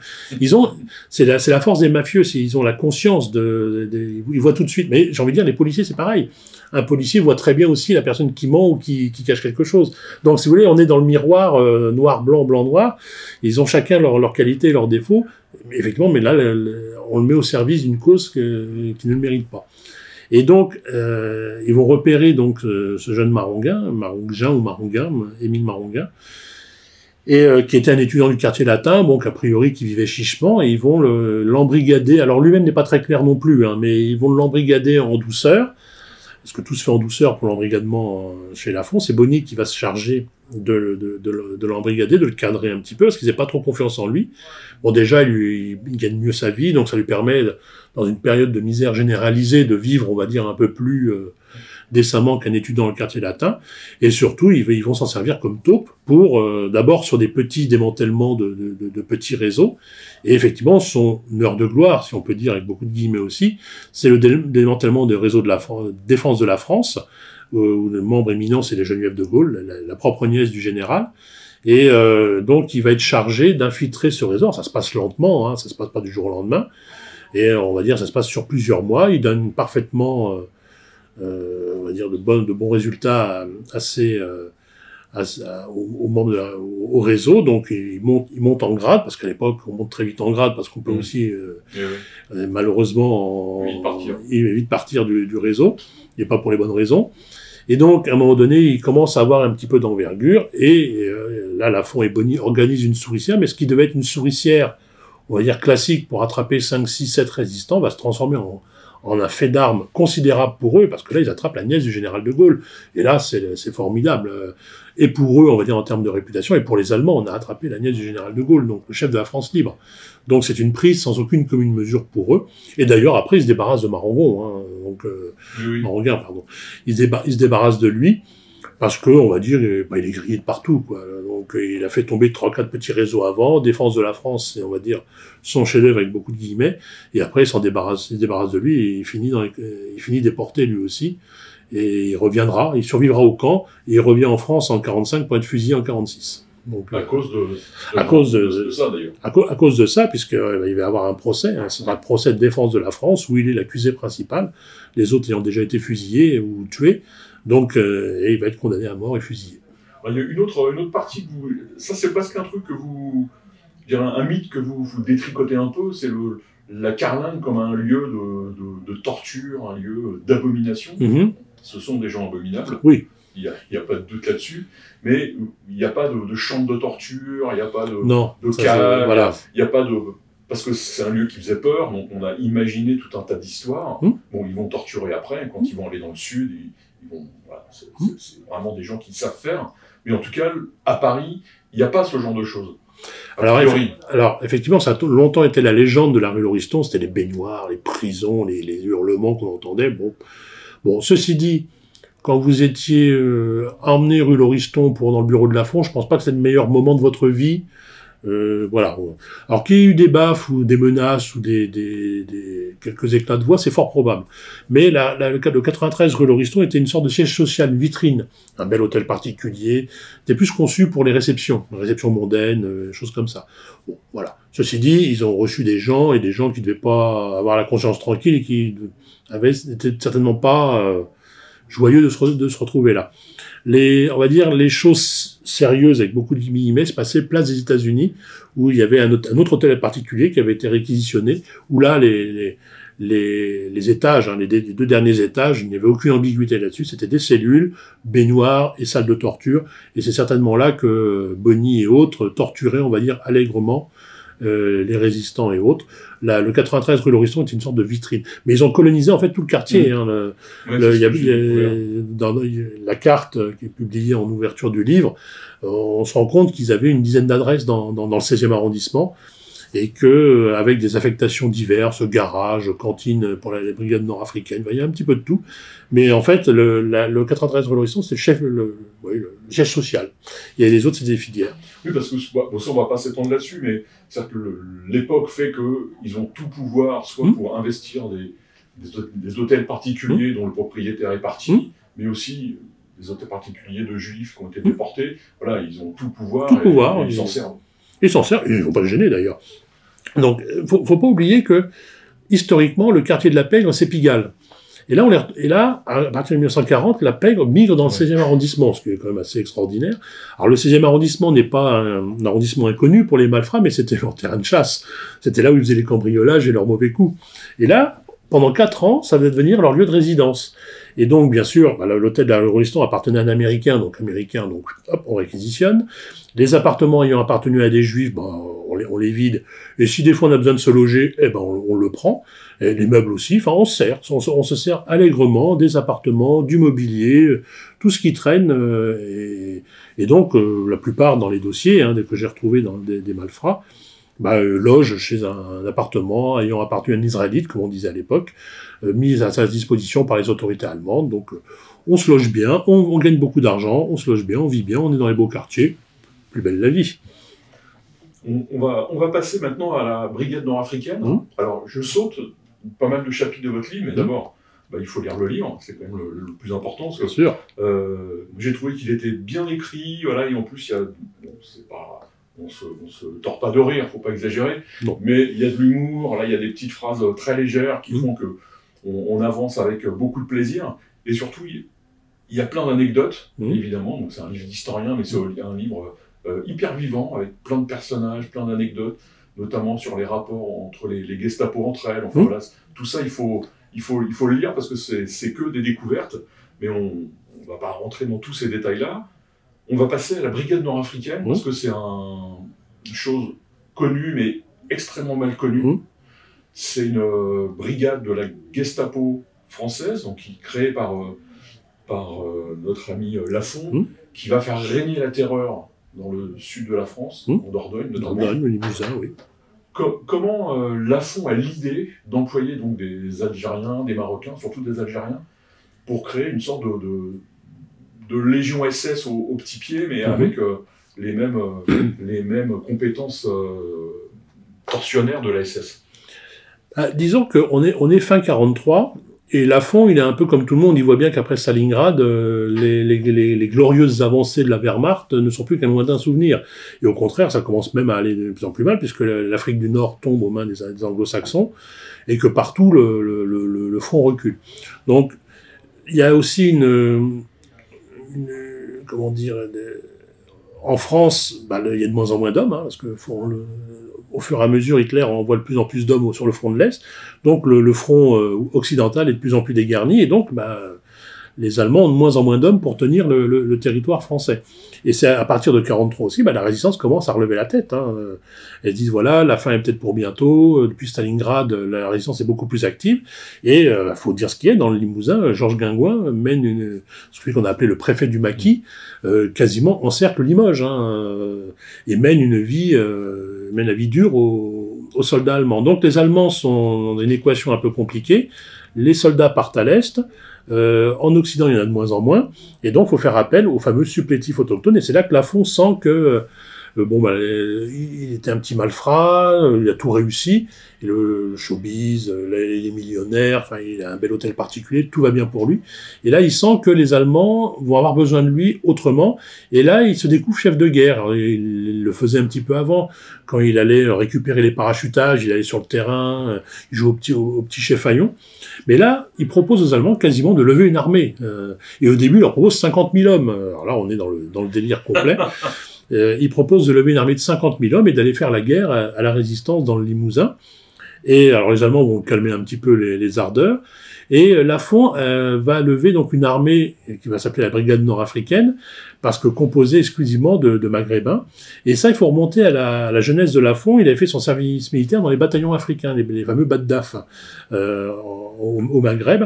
c'est la force des mafieux, ils ont la conscience ils voient tout de suite. Mais j'ai envie de dire, les policiers, c'est pareil. Un policier voit très bien aussi la personne qui ment ou qui cache quelque chose. Donc, si vous voulez, on est dans le miroir noir-blanc, blanc-noir. Ils ont chacun leurs qualités et leurs défauts. Effectivement, mais là, on le met au service d'une cause qui ne le mérite pas. Et donc, ils vont repérer donc ce jeune Maronguin, Émile Maronguin, et qui était un étudiant du quartier latin, donc a priori qui vivait chichement, et ils vont l'embrigader. Alors lui-même n'est pas très clair non plus, mais ils vont l'embrigader en douceur, parce que tout se fait en douceur pour l'embrigadement chez Lafont. C'est Bonny qui va se charger de l'embrigader, de le cadrer un petit peu, parce qu'ils n'avaient pas trop confiance en lui. Bon, déjà, il gagne mieux sa vie, donc ça lui permet, dans une période de misère généralisée, de vivre, on va dire, un peu plus décemment qu'un étudiant dans le quartier latin. Et surtout, ils vont s'en servir comme taupe pour, d'abord, sur des petits démantèlements de petits réseaux. Et effectivement, son heure de gloire, si on peut dire, avec beaucoup de guillemets aussi, c'est le démantèlement des réseaux de la défense de la France, où le membre éminent, c'est les Geneviève de Gaulle, la propre nièce du général. Et donc, il va être chargé d'infiltrer ce réseau. Alors, ça se passe lentement, ça se passe pas du jour au lendemain. Et on va dire, ça se passe sur plusieurs mois. Il donne parfaitement, on va dire, de bons résultats aux membres au réseau. Donc, il monte en grade, parce qu'à l'époque, on monte très vite en grade, parce qu'on peut aussi, malheureusement, vite partir du réseau, et pas pour les bonnes raisons. Et donc, à un moment donné, il commence à avoir un petit peu d'envergure, et là, Lafont et Bonny organisent une souricière, mais ce qui devait être une souricière, on va dire classique, pour attraper 5, 6, 7 résistants, va se transformer en un fait d'armes considérable pour eux, parce que là, ils attrapent la nièce du général de Gaulle. Et là, c'est formidable. Et pour eux, on va dire en termes de réputation, et pour les Allemands, on a attrapé la nièce du général de Gaulle, donc le chef de la France libre. Donc c'est une prise sans aucune commune mesure pour eux. Et d'ailleurs, après, ils se débarrassent de Marongon, Maronguin, pardon. Ils se débarrassent de lui, parce que, on va dire, il est grillé de partout, quoi. Donc, il a fait tomber 3-4 petits réseaux avant. Défense de la France, c'est, on va dire, son chef-d'œuvre avec beaucoup de guillemets. Et après, il se débarrasse de lui et il finit déporté lui aussi. Et il reviendra, il survivra au camp, et il revient en France en 45 pour être fusillé en 46. Donc, à cause de ça, d'ailleurs. À cause de ça, puisqu'il va y avoir un procès, ce sera le procès de défense de la France, où il est l'accusé principal, les autres ayant déjà été fusillés ou tués. Donc, et il va être condamné à mort et fusillé. Il y a une autre partie que ça, c'est presque un truc que un mythe que vous détricotez un peu, c'est la Carlingue comme un lieu de torture, un lieu d'abomination. Mm-hmm. Ce sont des gens abominables. Oui. Il n'y a pas de doute là-dessus. Mais il n'y a pas de chambre de torture, il n'y a pas de cage, voilà. Il n'y a pas de... Parce que c'est un lieu qui faisait peur, donc on a imaginé tout un tas d'histoires. Bon, ils vont torturer après, quand ils vont aller dans le sud, voilà, c'est vraiment des gens qui savent faire. Mais en tout cas, à Paris, il n'y a pas ce genre de choses. Alors, effectivement, ça a longtemps été la légende de la rue Lauriston, c'était les baignoires, les prisons, les hurlements qu'on entendait. Bon, ceci dit, quand vous étiez emmené rue Lauriston dans le bureau de Lafont, je pense pas que c'est le meilleur moment de votre vie. Voilà. Alors qu'il y ait eu des baffes ou des menaces ou quelques éclats de voix, c'est fort probable. Mais le cas de 93 rue Lauriston était une sorte de siège social, une vitrine, un bel hôtel particulier. C'était plus conçu pour les réceptions mondaines, choses comme ça. Bon, voilà. Ceci dit, ils ont reçu des gens qui ne devaient pas avoir la conscience tranquille et qui n'étaient certainement pas joyeux de se retrouver là. On va dire, les choses sérieuses avec beaucoup de guillemets se passaient place des États-Unis, où il y avait un autre hôtel particulier qui avait été réquisitionné, où là, les étages, les deux derniers étages, il n'y avait aucune ambiguïté là-dessus, c'était des cellules, baignoires et salles de torture, et c'est certainement là que Bonny et autres torturaient, on va dire, allègrement les résistants et autres. Le 93 rue Lauriston est une sorte de vitrine. Mais ils ont colonisé en fait tout le quartier. Dans la carte qui est publiée en ouverture du livre, on se rend compte qu'ils avaient une dizaine d'adresses dans le 16e arrondissement, et que avec des affectations diverses, garages, cantines pour la brigade nord-africaine, il y a un petit peu de tout. Mais en fait, le 93 rue Lauriston, c'est le siège social. Et les autres, c'est des filières. Oui, parce que bon, ça, on va pas s'étendre là-dessus, mais c'est-à-dire que l'époque fait qu'ils ont tout pouvoir, soit pour investir des hôtels particuliers dont le propriétaire est parti, mais aussi des hôtels particuliers de juifs qui ont été déportés. Voilà, ils ont tout pouvoir. Et ils s'en servent. Ils s'en servent, ils ne vont pas le gêner d'ailleurs. Donc, faut pas oublier que, historiquement, le quartier de la Pègre, c'est Pigalle. Et là, à partir de 1940, la Pègre migre dans le 16e arrondissement, ce qui est quand même assez extraordinaire. Alors, le 16e arrondissement n'est pas un arrondissement inconnu pour les malfrats, mais c'était leur terrain de chasse. C'était là où ils faisaient les cambriolages et leurs mauvais coups. Et là, pendant 4 ans, ça va devenir leur lieu de résidence. Et donc, bien sûr, l'hôtel de la rue Lauriston appartenait à un Américain, donc hop, on réquisitionne. Les appartements ayant appartenu à des Juifs, on les vide. Et si des fois on a besoin de se loger, on le prend. Et les meubles aussi, enfin, on se sert allègrement des appartements, du mobilier, tout ce qui traîne. Et donc, la plupart dans les dossiers, que j'ai retrouvés dans des malfrats, loge chez un appartement ayant appartenu à un Israélite, comme on disait à l'époque, mis à sa disposition par les autorités allemandes. Donc, on se loge bien, on gagne beaucoup d'argent, on se loge bien, on vit bien, on est dans les beaux quartiers. Plus belle la vie. On va passer maintenant à la brigade nord-africaine. Alors, je saute pas mal de chapitres de votre livre, mais d'abord, il faut lire le livre, c'est quand même le plus important. Parce que, bien sûr. J'ai trouvé qu'il était bien écrit, voilà, et en plus, il y a... on se tord pas de rire, faut pas exagérer, mais il y a de l'humour, là il y a des petites phrases très légères qui font que on avance avec beaucoup de plaisir, et surtout il y a plein d'anecdotes, évidemment, donc c'est un livre d'historien, mais c'est un livre hyper vivant, avec plein de personnages, plein d'anecdotes, notamment sur les rapports entre les Gestapo entre elles, enfin voilà, tout ça il faut le lire parce que c'est que des découvertes, mais on va pas rentrer dans tous ces détails-là. On va passer à la brigade nord-africaine, parce que c'est une chose connue, mais extrêmement mal connue. C'est une brigade de la Gestapo française, donc qui est créée par notre ami Lafont, qui va faire régner la terreur dans le sud de la France, en Dordogne notamment. Dordogne, le Limousin, oui. Comment Lafont a l'idée d'employer donc des Algériens, des Marocains, surtout des Algériens, pour créer une sorte de légion SS au petit pied, mais avec les mêmes compétences tortionnaires de la SS. Disons qu'on est fin 43, et Lafont, il est un peu comme tout le monde, il voit bien qu'après Stalingrad, les glorieuses avancées de la Wehrmacht ne sont plus qu'un lointain souvenir. Et au contraire, ça commence même à aller de plus en plus mal, puisque l'Afrique du Nord tombe aux mains des Anglo-Saxons, et que partout le front recule. Donc, il y a aussi comment dire, en France, il y a de moins en moins d'hommes, parce que au fur et à mesure, Hitler envoie de plus en plus d'hommes sur le front de l'Est, donc le front occidental est de plus en plus dégarni, et donc les Allemands ont de moins en moins d'hommes pour tenir le territoire français. Et c'est à partir de 1943 aussi, la résistance commence à relever la tête. Elles disent, voilà, la fin est peut-être pour bientôt, depuis Stalingrad, la résistance est beaucoup plus active, et faut dire ce qui est, dans le Limousin, Georges Guingouin mène celui qu'on a appelé le préfet du maquis, quasiment encercle Limoges, et mène la vie dure aux soldats allemands. Donc les Allemands sont dans une équation un peu compliquée, les soldats partent à l'Est, en Occident, il y en a de moins en moins, et donc il faut faire appel aux fameux supplétifs autochtones, et c'est là que Lafont sent que il était un petit malfrat, il a tout réussi, et le showbiz, les millionnaires, enfin il a un bel hôtel particulier, tout va bien pour lui, et là il sent que les Allemands vont avoir besoin de lui autrement, et là il se découvre chef de guerre. Alors, il le faisait un petit peu avant, quand il allait récupérer les parachutages, il allait sur le terrain, il jouait au petit chef Fayon. Mais là, il propose aux Allemands quasiment de lever une armée. Et au début, il leur propose 50 000 hommes. Alors là, on est dans le délire complet. Il propose de lever une armée de 50 000 hommes et d'aller faire la guerre à la résistance dans le Limousin. Et alors les Allemands vont calmer un petit peu les ardeurs. Et Lafont va lever donc une armée qui va s'appeler la Brigade nord-africaine, parce que composée exclusivement de Maghrébins. Et ça, il faut remonter à la jeunesse de Lafont. Il avait fait son service militaire dans les bataillons africains, les fameux Baddaf au Maghreb.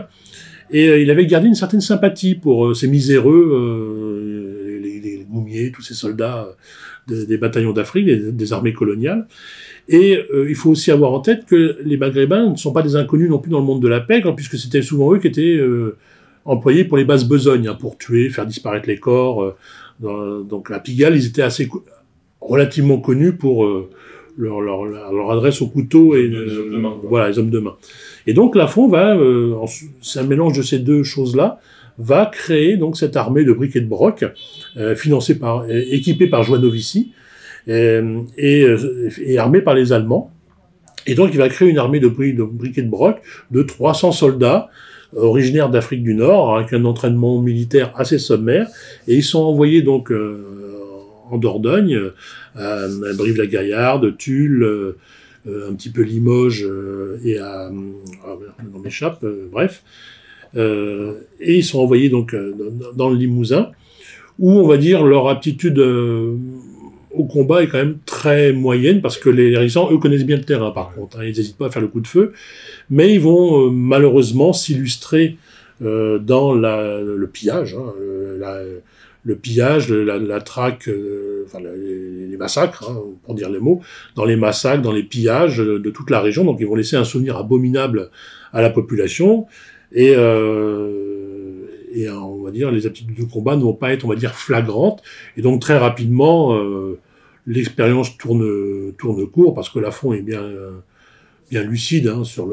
Et il avait gardé une certaine sympathie pour ces miséreux, les Goumiers, tous ces soldats des bataillons d'Afrique, des armées coloniales. Et il faut aussi avoir en tête que les Maghrébins ne sont pas des inconnus non plus dans le monde de la pègre, puisque c'était souvent eux qui étaient employés pour les basses besognes, hein, pour tuer, faire disparaître les corps. Donc à Pigalle, ils étaient relativement connus pour leur adresse au couteau et les hommes de main, voilà, les hommes de main. Et donc Lafont va, c'est un mélange de ces deux choses-là, va créer donc cette armée de briques et de broc, équipée par Joinovici, et armée par les Allemands. Et donc il va créer une armée de briques et de broc de 300 soldats originaires d'Afrique du Nord, avec un entraînement militaire assez sommaire, et ils sont envoyés donc en Dordogne, à Brive-la-Gaillarde, Tulle, un petit peu Limoges, et on m'échappe, bref. Et ils sont envoyés donc dans le Limousin, où on va dire leur aptitude au combat est quand même très moyenne, parce que les résistants, eux, connaissent bien le terrain, par contre. Hein, ils n'hésitent pas à faire le coup de feu, mais ils vont malheureusement s'illustrer dans le pillage, hein, le pillage, la traque, les massacres, hein, pour dire les mots, dans les massacres, dans les pillages de toute la région. Donc ils vont laisser un souvenir abominable à la population, et on va dire les aptitudes de combat ne vont pas être, on va dire, flagrantes, et donc très rapidement l'expérience tourne court, parce que Lafont est bien lucide, hein, sur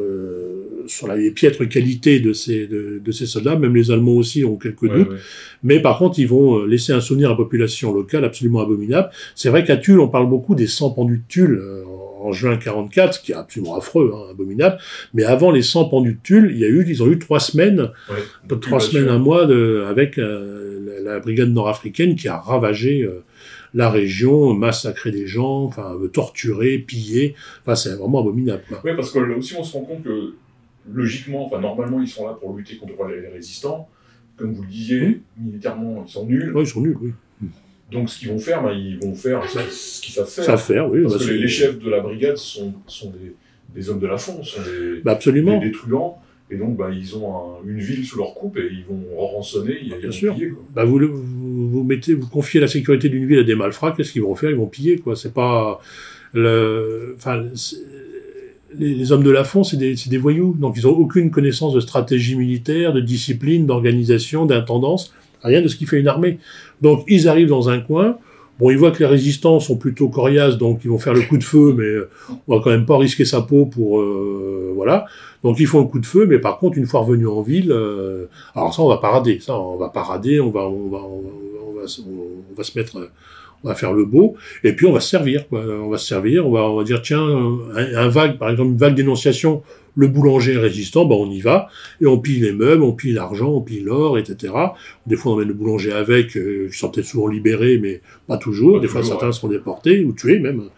les piètres qualités de ces soldats. Même les Allemands aussi ont quelques doutes, mais par contre ils vont laisser un souvenir à la population locale absolument abominable. C'est vrai qu'à Tulle on parle beaucoup des 100 pendus de Tulle en juin 44, ce qui est absolument affreux, hein, abominable. Mais avant les 100 pendus de Tulle, ils ont eu 3 semaines, 3 semaines, un mois avec la brigade nord-africaine qui a ravagé la région, massacré des gens, enfin torturé, pillé. Enfin, c'est vraiment abominable. Oui, parce que là aussi on se rend compte que logiquement, enfin normalement ils sont là pour lutter contre les résistants. Comme vous le disiez, militairement ils sont nuls. Oui, ils sont nuls, oui. Donc, ce qu'ils vont faire, ils vont faire ce qu'ils savent faire. Ça faire, oui. Parce que les chefs de la brigade sont des hommes de Lafont, sont absolument. Des truands. Et donc, ils ont une ville sous leur coupe et ils vont rançonner, ils vont piller. Quoi. Vous confiez la sécurité d'une ville à des malfrats, qu'est-ce qu'ils vont faire? Ils vont piller, quoi. C'est pas les hommes de Lafont, c'est des voyous. Donc, ils n'ont aucune connaissance de stratégie militaire, de discipline, d'organisation, d'intendance. Rien de ce qui fait une armée. Donc, ils arrivent dans un coin. Bon, ils voient que les résistants sont plutôt coriaces, donc ils vont faire le coup de feu, mais on va quand même pas risquer sa peau pour... voilà. Donc, ils font le coup de feu, mais par contre, une fois revenus en ville... alors ça, on va parader. On va se mettre... On va faire le beau, et puis on va se servir, quoi. On va dire, tiens, par exemple, une vague dénonciation, le boulanger est résistant, on y va, et on pille les meubles, on pille l'argent, on pille l'or, etc. Des fois, on emmène le boulanger avec, qui sont peut-être souvent libérés, mais pas toujours. Des fois, certains seront déportés, ou tués même.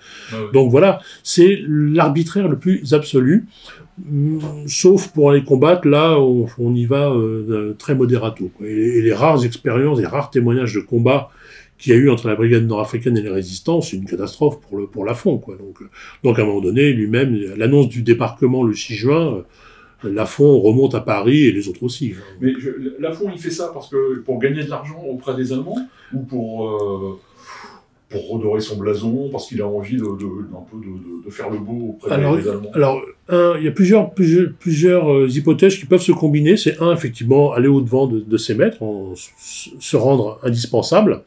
Donc voilà, c'est l'arbitraire le plus absolu, sauf pour les combattre, là, on y va très modérato, quoi. Et les rares expériences, les rares témoignages de combat qu'il y a eu entre la brigade nord-africaine et les résistants, c'est une catastrophe pour Lafont, quoi. Donc à un moment donné, lui-même, l'annonce du débarquement le 6 juin, Lafont remonte à Paris et les autres aussi. Mais Lafont, il fait ça pour gagner de l'argent auprès des Allemands, ou pour redorer son blason, parce qu'il a envie de faire le beau auprès des Allemands? Alors, il y a plusieurs hypothèses qui peuvent se combiner. C'est effectivement, aller au-devant de ses maîtres, se rendre indispensable,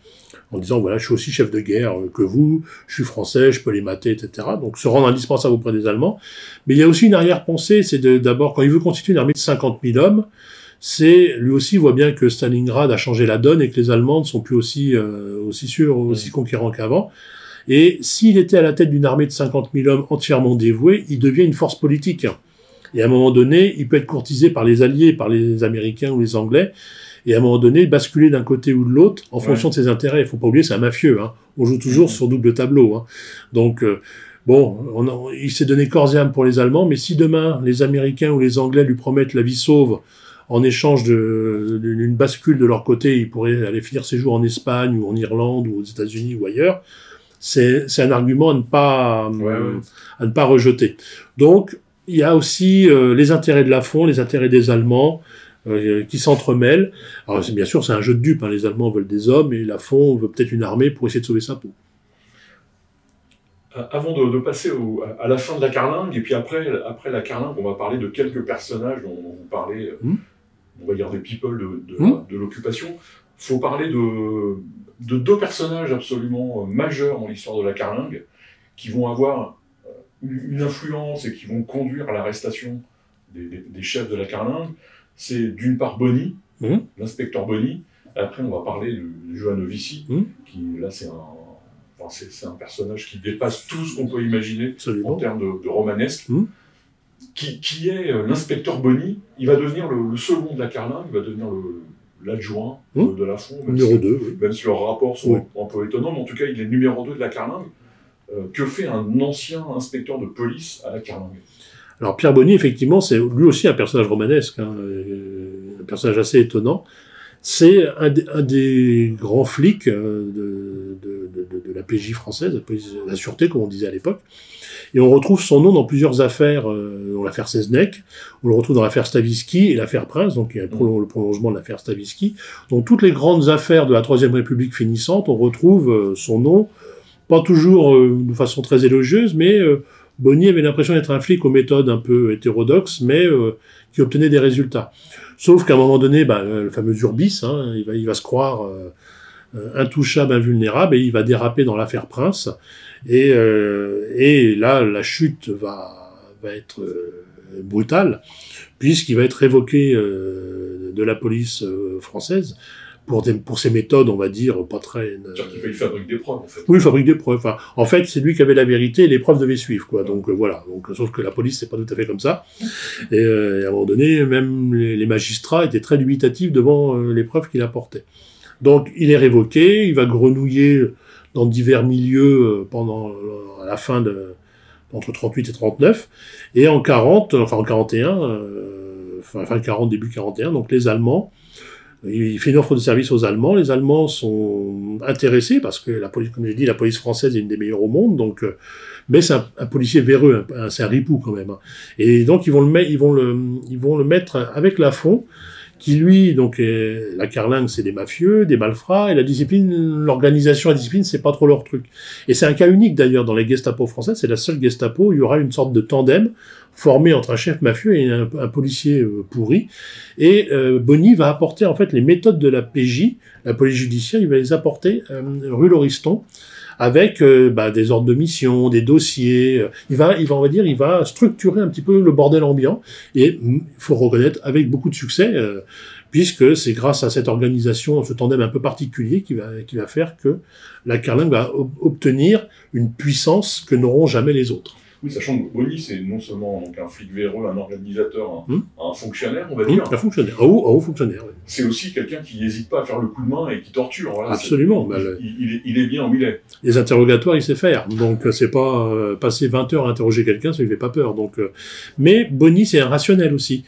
en disant, voilà, je suis aussi chef de guerre que vous, je suis français, je peux les mater, etc. Donc, se rendre indispensable auprès des Allemands. Mais il y a aussi une arrière-pensée, c'est d'abord, quand il veut constituer une armée de 50 000 hommes, lui aussi voit bien que Stalingrad a changé la donne et que les Allemands ne sont plus aussi sûrs, aussi conquérants qu'avant. Et s'il était à la tête d'une armée de 50 000 hommes entièrement dévoués, il devient une force politique. Et à un moment donné, il peut être courtisé par les Alliés, par les Américains ou les Anglais, et à un moment donné, basculer d'un côté ou de l'autre en fonction de ses intérêts. Il ne faut pas oublier, c'est un mafieux. Hein. On joue toujours sur double tableau. Hein. Donc, Bon, il s'est donné corps et âme pour les Allemands, mais si demain les Américains ou les Anglais lui promettent la vie sauve en échange d'une bascule de leur côté, il pourrait aller finir ses jours en Espagne ou en Irlande ou aux États-Unis ou ailleurs. C'est un argument à ne pas rejeter. Donc, il y a aussi les intérêts de Lafon, les intérêts des Allemands qui s'entremêlent. Alors, bien sûr, c'est un jeu de dupes. Hein. Les Allemands veulent des hommes et Lafon veut peut-être une armée pour essayer de sauver sa peau. Avant de passer à la fin de la carlingue, et puis après la carlingue, on va parler de quelques personnages dont vous parlez, on va dire des people de l'occupation. Il faut parler de deux personnages absolument majeurs dans l'histoire de la carlingue, qui vont avoir une influence et qui vont conduire à l'arrestation des chefs de la carlingue. C'est d'une part Boni, l'inspecteur Boni. Après, on va parler de Johannovici, qui là c'est un personnage qui dépasse tout ce qu'on peut imaginer en termes de romanesque, qui est l'inspecteur Boni. Il va devenir le second de la carlingue, il va devenir l'adjoint de Lafon, numéro 2, même si leurs rapports sont un peu étonnants, mais en tout cas il est numéro 2 de la carlingue. Que fait un ancien inspecteur de police à la carlingue? Alors Pierre Boni, effectivement, c'est lui aussi un personnage romanesque, un personnage assez étonnant. C'est un des grands flics de la PJ française, la sûreté, comme on disait à l'époque. Et on retrouve son nom dans plusieurs affaires, dans l'affaire Seznec, on le retrouve dans l'affaire Stavisky et l'affaire Prince, donc il y a le prolongement de l'affaire Stavisky. Donc toutes les grandes affaires de la Troisième République finissantes, on retrouve son nom, pas toujours de façon très élogieuse, mais Boni avait l'impression d'être un flic aux méthodes un peu hétérodoxes, mais qui obtenait des résultats. Sauf qu'à un moment donné, le fameux Urbis, il va se croire intouchable, invulnérable, et il va déraper dans l'affaire Prince. Et là, la chute va être brutale, puisqu'il va être révoqué de la police française pour ses méthodes, on va dire, pas très... C'est-à-dire qu'il fabrique des preuves, en fait. Oui, il fabrique des preuves. Enfin, en fait, c'est lui qui avait la vérité et les preuves devaient suivre, quoi. Donc, voilà. Donc, sauf que la police, c'est pas tout à fait comme ça. Et à un moment donné, même les magistrats étaient très dubitatifs devant les preuves qu'il apportait. Donc, il est révoqué, il va grenouiller dans divers milieux à la fin entre 38 et 39. Et en 41, fin 40, début 41, donc les Allemands, il fait une offre de service aux Allemands. Les Allemands sont intéressés parce que la police, comme j'ai dit, la police française est une des meilleures au monde. Donc, mais c'est un policier véreux, c'est un ripou quand même. Et donc ils vont le mettre avec Lafon, qui lui, donc la carlingue, c'est des mafieux, des malfrats, et la discipline, l'organisation, la discipline, c'est pas trop leur truc. Et c'est un cas unique d'ailleurs dans les Gestapo françaises. C'est la seule Gestapo où il y aura une sorte de tandem formé entre un chef mafieux et un policier pourri. Et Boni va apporter en fait les méthodes de la PJ, la police judiciaire, il va les apporter rue Lauriston, avec des ordres de mission, des dossiers. Il va structurer un petit peu le bordel ambiant. Et il faut reconnaître avec beaucoup de succès, puisque c'est grâce à cette organisation, ce tandem un peu particulier, qui va faire que la carlingue va obtenir une puissance que n'auront jamais les autres. Oui, sachant que Boni, c'est non seulement donc, un flic véreux, un organisateur, un fonctionnaire, on va dire. Un fonctionnaire, un haut fonctionnaire. Oui. C'est aussi quelqu'un qui n'hésite pas à faire le coup de main et qui torture. Voilà, absolument. Il est bien où il est. Les interrogatoires, il sait faire. Donc, c'est pas passer 20 heures à interroger quelqu'un, ça lui fait pas peur. Donc, mais Boni, c'est un rationnel aussi.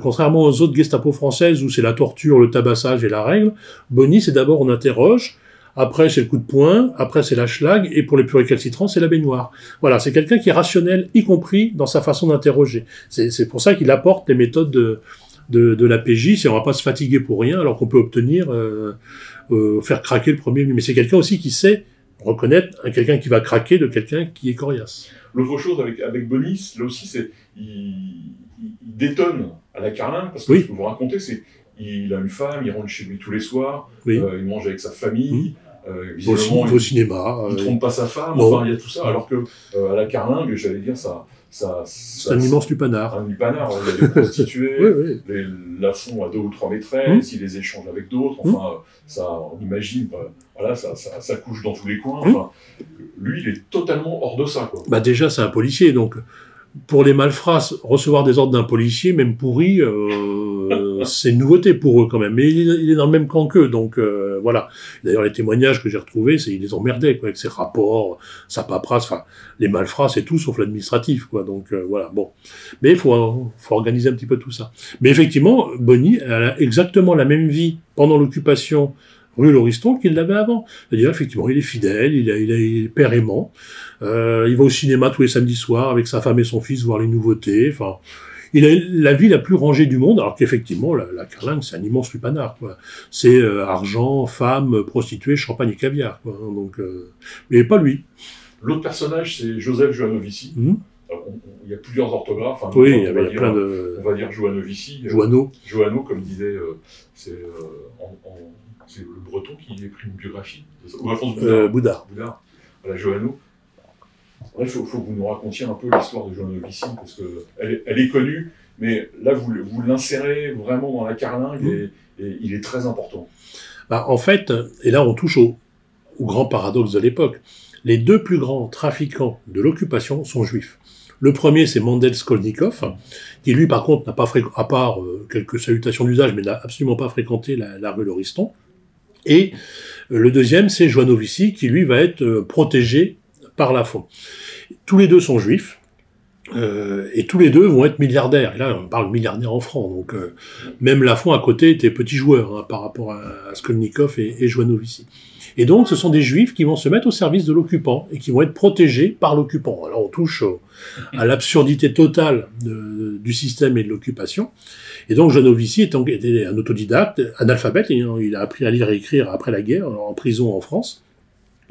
Contrairement aux autres Gestapo françaises où c'est la torture, le tabassage et la règle, Boni, c'est d'abord on interroge. Après, c'est le coup de poing, après, c'est la schlag, et pour les plus récalcitrants, c'est la baignoire. Voilà, c'est quelqu'un qui est rationnel, y compris dans sa façon d'interroger. C'est pour ça qu'il apporte les méthodes de la PJ, c'est on va pas se fatiguer pour rien, alors qu'on peut obtenir, faire craquer le premier. Mais c'est quelqu'un aussi qui sait reconnaître quelqu'un qui va craquer de quelqu'un qui est coriace. L'autre chose avec Boni, là aussi, c'est il détonne à la carlingue, parce que ce que vous racontez, c'est il a une femme, il rentre chez lui tous les soirs, il mange avec sa famille, il va au cinéma. Il trompe pas sa femme, enfin il y a tout ça, alors que à la carlingue, j'allais dire, c'est un immense lupanar. Un lupanar, il y a des prostituées, les Lafon a 2 ou 3 maîtresses, il les échange avec d'autres, enfin, on imagine, voilà, ça couche dans tous les coins, enfin, lui il est totalement hors de ça, quoi. Déjà c'est un policier, donc pour les malfrats, recevoir des ordres d'un policier, même pourri, c'est une nouveauté pour eux quand même. Mais il est dans le même camp qu'eux, donc voilà. D'ailleurs, les témoignages que j'ai retrouvés, c'est ils les emmerdaient, quoi, avec ses rapports, sa paperasse, enfin, les malfrats, c'est tout sauf l'administratif, quoi. Donc voilà, bon. Mais il faut organiser un petit peu tout ça. Mais effectivement, Bonny a exactement la même vie pendant l'occupation rue Lauriston qu'il l'avait avant. C'est-à-dire, effectivement, il est fidèle, il est père aimant, il va au cinéma tous les samedis soirs avec sa femme et son fils voir les nouveautés, enfin... Il a la vie la plus rangée du monde, alors qu'effectivement, la Carlingue, c'est un immense lupanar, quoi. C'est argent, femmes, prostituées, champagne et caviar, quoi. Donc, mais pas lui. L'autre personnage, c'est Joseph Joanovici. Il y a plusieurs orthographes. Hein, oui, il y avait plein de... On va dire Joanovici. Joanneau. Joanneau, comme disait, c'est le breton qui écrit une biographie. Ou Alphonse Boudard. Voilà, Joanneau. Il faut que vous nous racontiez un peu l'histoire de Joanovici, parce qu'elle est connue, mais là, vous l'insérez vraiment dans la Carlingue, et il est très important. Bah, en fait, et là, on touche au grand paradoxe de l'époque. Les deux plus grands trafiquants de l'occupation sont juifs. Le premier, c'est Mandel Skolnikov, qui lui, par contre, n'a pas à part quelques salutations d'usage, mais n'a absolument pas fréquenté la rue Lauriston. Et le deuxième, c'est Joanovici, qui lui va être protégé par Lafon. Tous les deux sont juifs, et tous les deux vont être milliardaires. Et là, on parle milliardaires en francs, donc même Lafon à côté était petit joueur, hein, par rapport à Skolnikov et Joanovici. Et donc, ce sont des juifs qui vont se mettre au service de l'occupant, et qui vont être protégés par l'occupant. Alors, on touche à l'absurdité totale du système et de l'occupation. Et donc, Joanovici était un autodidacte, analphabète, et il a appris à lire et écrire après la guerre, en prison en France.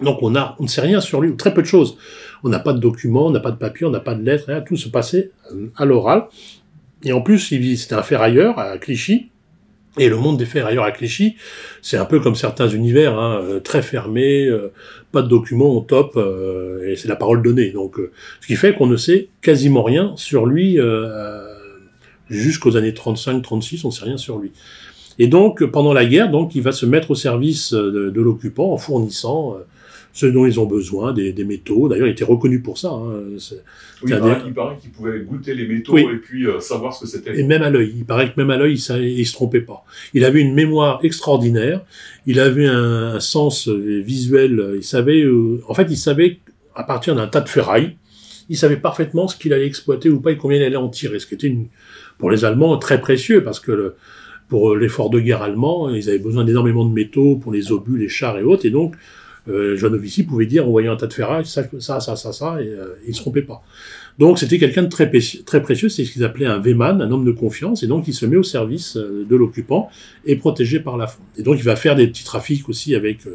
Donc on ne sait rien sur lui, ou très peu de choses. On n'a pas de documents, on n'a pas de papier, on n'a pas de lettres, rien, tout se passait à l'oral. Et en plus, c'était un ferrailleur à Clichy, et le monde des ferrailleurs à Clichy, c'est un peu comme certains univers, hein, très fermés, pas de documents, on top, et c'est la parole donnée. Donc, ce qui fait qu'on ne sait quasiment rien sur lui, jusqu'aux années 35-36, on ne sait rien sur lui. Et donc, pendant la guerre, donc, il va se mettre au service de l'occupant en fournissant ce dont ils ont besoin, des métaux. D'ailleurs, il était reconnu pour ça. Hein. Oui, il paraît qu'il pouvait goûter les métaux, oui, et puis savoir ce que c'était. Et même à l'œil. Il paraît que même à l'œil, il se trompait pas. Il avait une mémoire extraordinaire. Il avait un sens visuel. Il savait, il savait, à partir d'un tas de ferraille, il savait parfaitement ce qu'il allait exploiter ou pas et combien il allait en tirer. Ce qui était, pour les Allemands, très précieux, parce que pour l'effort de guerre allemand, ils avaient besoin d'énormément de métaux pour les obus, les chars et autres, et donc Joanovici pouvait dire, en voyant un tas de ferraille, ça, et il ne se trompait pas. Donc c'était quelqu'un de très précieux, c'est ce qu'ils appelaient un Wehrmann, un homme de confiance, et donc il se met au service de l'occupant, et protégé par Lafon. Et donc il va faire des petits trafics aussi avec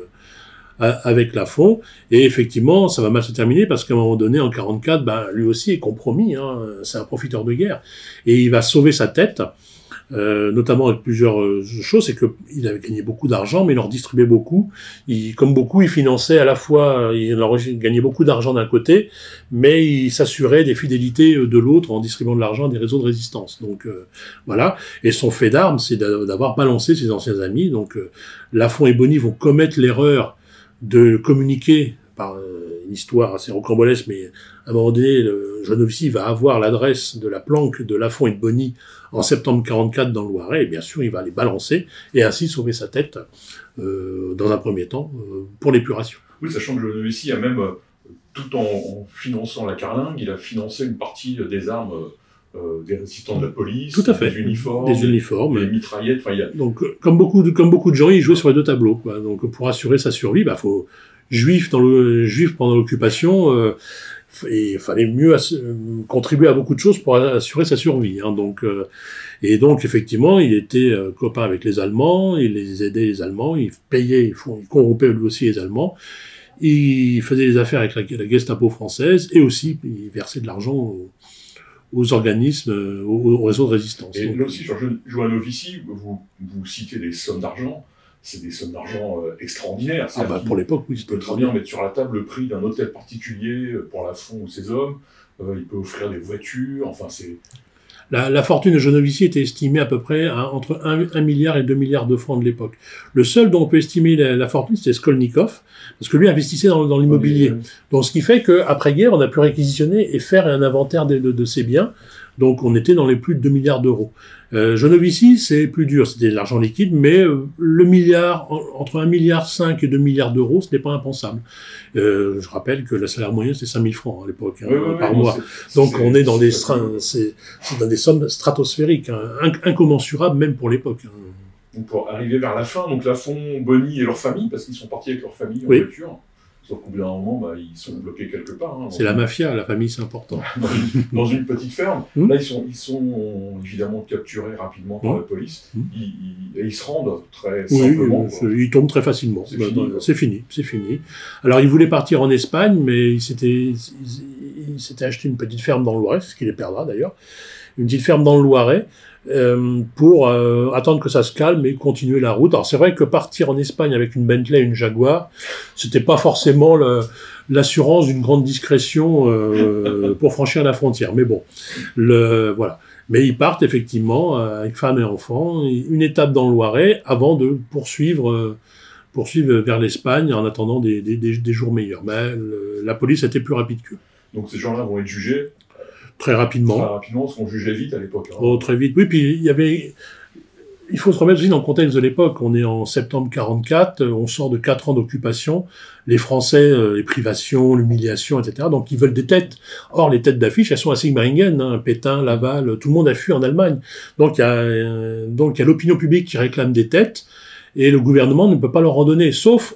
Lafon, et effectivement, ça va mal se terminer, parce qu'à un moment donné, en 44, lui aussi est compromis, hein, c'est un profiteur de guerre, et il va sauver sa tête, notamment avec plusieurs choses, c'est qu'il avait gagné beaucoup d'argent, mais il en redistribuait beaucoup. Comme beaucoup, il finançait à la fois, il gagnait beaucoup d'argent d'un côté, mais il s'assurait des fidélités de l'autre en distribuant de l'argent à des réseaux de résistance. Donc voilà. Et son fait d'armes, c'est d'avoir balancé ses anciens amis. Donc Lafon et Bonny vont commettre l'erreur de communiquer par une histoire assez rocambolesque, mais à un moment donné, Joanovici va avoir l'adresse de la planque de Lafon et de Bonny en septembre 44 dans le Loiret, et bien sûr, il va les balancer, et ainsi sauver sa tête, dans un premier temps, pour l'épuration. Oui, sachant que Joanovici a même, tout en finançant la Carlingue, il a financé une partie des armes des résistants de la police, tout à fait. Des uniformes, des mitraillettes. Donc, comme beaucoup de gens, il jouait sur les deux tableaux, quoi. Donc, pour assurer sa survie, faut juif pendant l'occupation, il fallait mieux contribuer à beaucoup de choses pour assurer sa survie. Hein. Donc, et donc, effectivement, il était copain avec les Allemands, il les aidait, les Allemands, il payait, il corrompait lui aussi les Allemands, il faisait des affaires avec la Gestapo française, et aussi, il versait de l'argent aux organismes, aux réseaux de résistance. Et là aussi, sur Joanovici, vous citez des sommes d'argent. C'est des sommes d'argent extraordinaires. Pour l'époque, oui. Il peut très bien mettre sur la table le prix d'un hôtel particulier pour Lafon ou ses hommes. Il peut offrir des voitures. Enfin, c'est... La fortune de Joanovici était estimée à peu près entre 1 milliard et 2 milliards de francs de l'époque. Le seul dont on peut estimer la fortune, c'était Skolnikov, parce que lui investissait dans l'immobilier. Donc, ce qui fait qu'après-guerre, on a pu réquisitionner et faire un inventaire de ses biens. Donc on était dans les plus de 2 milliards d'euros. Genovici, c'est plus dur, c'était de l'argent liquide, mais le milliard, entre 1,5 milliard et 2 milliards d'euros, ce n'est pas impensable. Je rappelle que le salaire moyen, c'était 5 000 francs à l'époque, par mois. Donc on est dans des sommes stratosphériques, incommensurables même pour l'époque. Donc pour arriver vers la fin, donc Lafont, Bonny et leur famille, parce qu'ils sont partis avec leur famille en voiture. Sauf qu'au bout d'un moment, ils sont bloqués quelque part. C'est la mafia, la famille, c'est important. Dans une petite ferme. Là, ils sont évidemment capturés rapidement par la police. Ils se rendent très simplement. Ils tombent très facilement. C'est fini. Alors, ils voulaient partir en Espagne, mais ils s'étaient acheté une petite ferme dans le Loiret, c'est ce qui les perdra d'ailleurs. Une petite ferme dans le Loiret. Pour attendre que ça se calme et continuer la route. Alors c'est vrai que partir en Espagne avec une Bentley et une Jaguar, c'était pas forcément l'assurance d'une grande discrétion pour franchir la frontière. Mais bon, voilà. Mais ils partent effectivement avec femme et enfants, une étape dans le Loiret avant de poursuivre vers l'Espagne en attendant des jours meilleurs. Mais la police était plus rapide qu'eux. Donc ces gens-là vont être jugés très rapidement. Très rapidement, parce qu'on jugeait vite à l'époque. Oh, très vite. Oui, puis il faut se remettre aussi dans le contexte de l'époque. On est en septembre 44, on sort de 4 ans d'occupation. Les Français, les privations, l'humiliation, etc. Donc ils veulent des têtes. Or, les têtes d'affiche, elles sont à Sigmaringen, Pétain, Laval, tout le monde a fui en Allemagne. Donc il y a l'opinion publique qui réclame des têtes, et le gouvernement ne peut pas leur en donner, sauf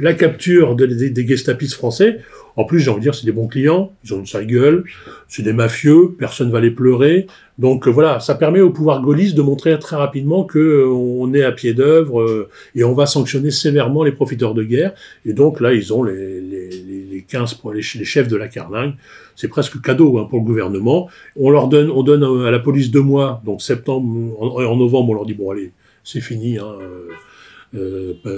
la capture des gestapistes français. En plus, j'ai envie de dire, c'est des bons clients, ils ont une sale gueule, c'est des mafieux, personne va les pleurer. Donc voilà, ça permet au pouvoir gaulliste de montrer très rapidement qu'on est à pied d'œuvre et on va sanctionner sévèrement les profiteurs de guerre. Et donc là, ils ont les 15 les chefs de la carlingue. C'est presque cadeau pour le gouvernement. On donne à la police 2 mois, donc septembre, en novembre, on leur dit bon allez, c'est fini,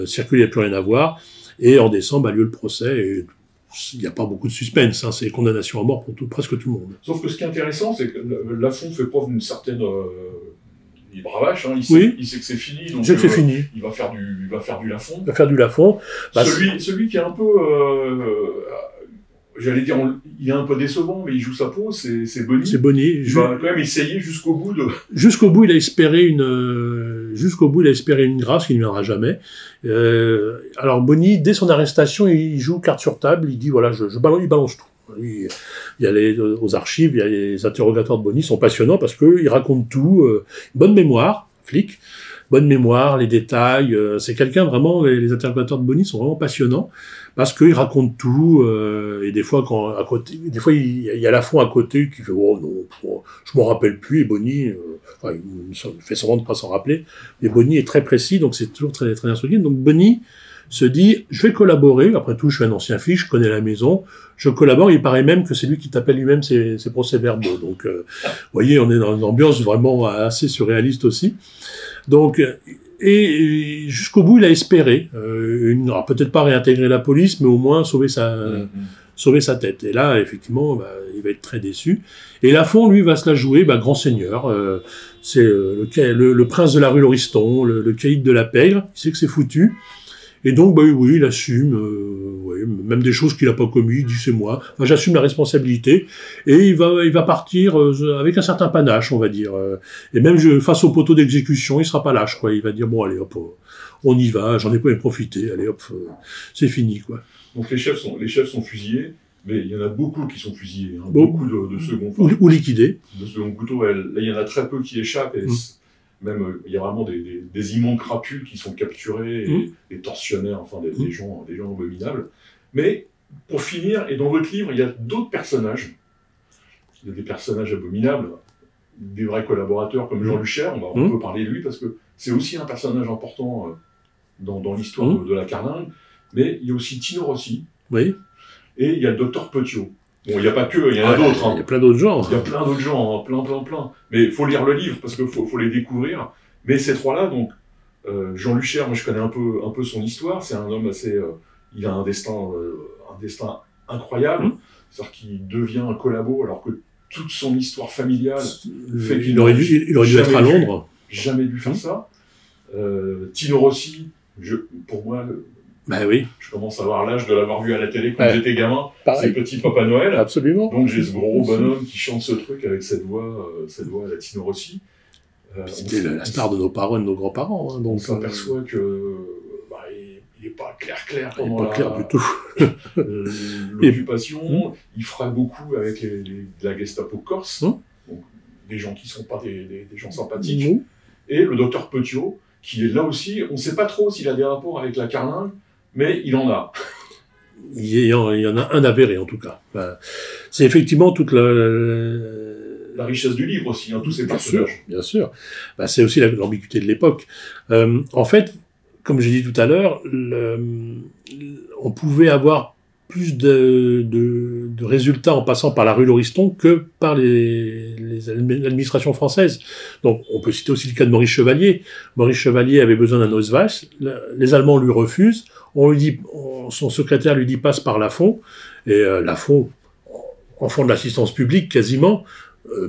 circuler, il n'y a plus rien à voir. Et en décembre a lieu le procès. Et il n'y a pas beaucoup de suspense, c'est condamnation à mort pour presque tout le monde. Sauf que ce qui est intéressant, c'est que Lafont fait preuve d'une certaine bravache. Il sait que c'est fini, donc il va faire du Lafont. Il va faire du Lafont. Celui qui est un peu, j'allais dire, il est un peu décevant, mais il joue sa peau, c'est Bonny. C'est Bonny. Il va quand même essayer jusqu'au bout de... Jusqu'au bout, il a espéré une grâce qui ne viendra jamais. Alors Bonny, dès son arrestation, il joue carte sur table, il dit voilà, il balance tout. Il y a aux archives, il y a les interrogatoires de Bonny, sont passionnants parce qu'il raconte tout, bonne mémoire, flic, bonne mémoire, les détails, c'est quelqu'un vraiment, les interrogatoires de Bonny sont vraiment passionnants parce qu'il raconte tout, et des fois il y a Lafont à côté qui fait oh non, je m'en rappelle plus, et Bonny, il fait semblant de ne pas s'en rappeler, mais Bonny est très précis, donc c'est toujours très, très insolite. Donc Bonny se dit, je vais collaborer, après tout, je suis un ancien flic, je connais la maison, je collabore, il paraît même que c'est lui qui t'appelle lui-même ses procès-verbaux. Donc, vous voyez, on est dans une ambiance vraiment assez surréaliste aussi. Donc, et jusqu'au bout, il a espéré, peut-être pas réintégrer la police, mais au moins sauver sa tête. Et là, effectivement, il va être très déçu. Et Lafont, lui, va se la jouer, grand seigneur. C'est le prince de la rue Lauriston, le caïd de la Pègre. Il sait que c'est foutu. Et donc, oui, il assume, même des choses qu'il n'a pas commis, il dit c'est moi. Enfin, j'assume la responsabilité. Et il va partir avec un certain panache, on va dire. Et même face au poteau d'exécution, il sera pas lâche, quoi. Il va dire bon, allez, hop, on y va, j'en ai pas profité, allez, hop, c'est fini, quoi. Donc les chefs sont fusillés, mais il y en a beaucoup qui sont fusillés, beaucoup de second couteau. Ou liquidés. De second couteau, là, il y en a très peu qui échappent. Et même, il y a vraiment des immondes crapules qui sont capturés, et des tortionnaires, enfin des gens abominables. Mais, pour finir, et dans votre livre, il y a d'autres personnages. Il y a des personnages abominables, des vrais collaborateurs comme Jean Luchaire, on peut parler de lui, parce que c'est aussi un personnage important dans l'histoire de la carlingue. Mais il y a aussi Tino Rossi. Oui. Et il y a le docteur Petiot. Bon, il n'y a pas que, il y en a d'autres. Il y a plein d'autres gens. Il y a plein d'autres gens, plein. Mais il faut lire le livre, parce qu'il faut les découvrir. Mais ces trois-là, donc, Jean Luchaire, moi je connais un peu son histoire. C'est un homme assez... il a un destin incroyable. C'est-à-dire qu'il devient un collabo, alors que toute son histoire familiale fait qu'il aurait dû être à Londres. Jamais dû faire ça. Tino Rossi, pour moi, Ben oui. Je commence à avoir l'âge de l'avoir vu à la télé quand j'étais gamin, Pareil. ces petits Papa Noël. Absolument. Donc j'ai ce gros bonhomme qui chante ce truc avec cette voix à la Tino Rossi. C'était la star de nos parents et de nos grands-parents. Hein, donc on s'aperçoit que il n'est pas clair pendant clair du tout. l'occupation. Il fera beaucoup avec la Gestapo corse, donc des gens qui ne sont pas des gens sympathiques. Et le docteur Petiot, qui est là aussi, on ne sait pas trop s'il a des rapports avec la carlingue, mais il en a. Il y en a un avéré, en tout cas. C'est effectivement toute la richesse du livre aussi, tous ces personnages. Bien sûr. C'est aussi l'ambiguïté de l'époque. En fait, comme j'ai dit tout à l'heure, on pouvait avoir plus de résultats en passant par la rue Lauriston que par l'administration française. Donc, on peut citer aussi le cas de Maurice Chevalier. Maurice Chevalier avait besoin d'un Ausweis. Les Allemands lui refusent. Son secrétaire lui dit passe par Lafont. Et Lafont, enfant de l'assistance publique quasiment,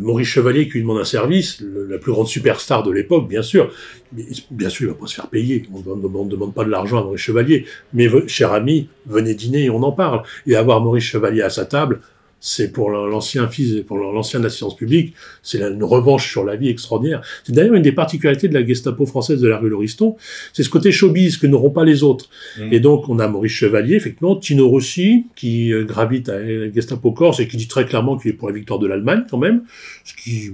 Maurice Chevalier qui lui demande un service, la plus grande superstar de l'époque, bien sûr. Mais, bien sûr, il va pas se faire payer. On ne demande pas de l'argent à Maurice Chevalier. Mais, cher ami, venez dîner et on en parle. Et avoir Maurice Chevalier à sa table, c'est pour l'ancien de l'assistance publique, c'est une revanche sur la vie extraordinaire. C'est d'ailleurs une des particularités de la Gestapo française de la rue Lauriston, c'est ce côté showbiz que n'auront pas les autres. Et donc, on a Maurice Chevalier, effectivement, Tino Rossi, qui gravite à la Gestapo corse et qui dit très clairement qu'il est pour la victoire de l'Allemagne, quand même, ce qui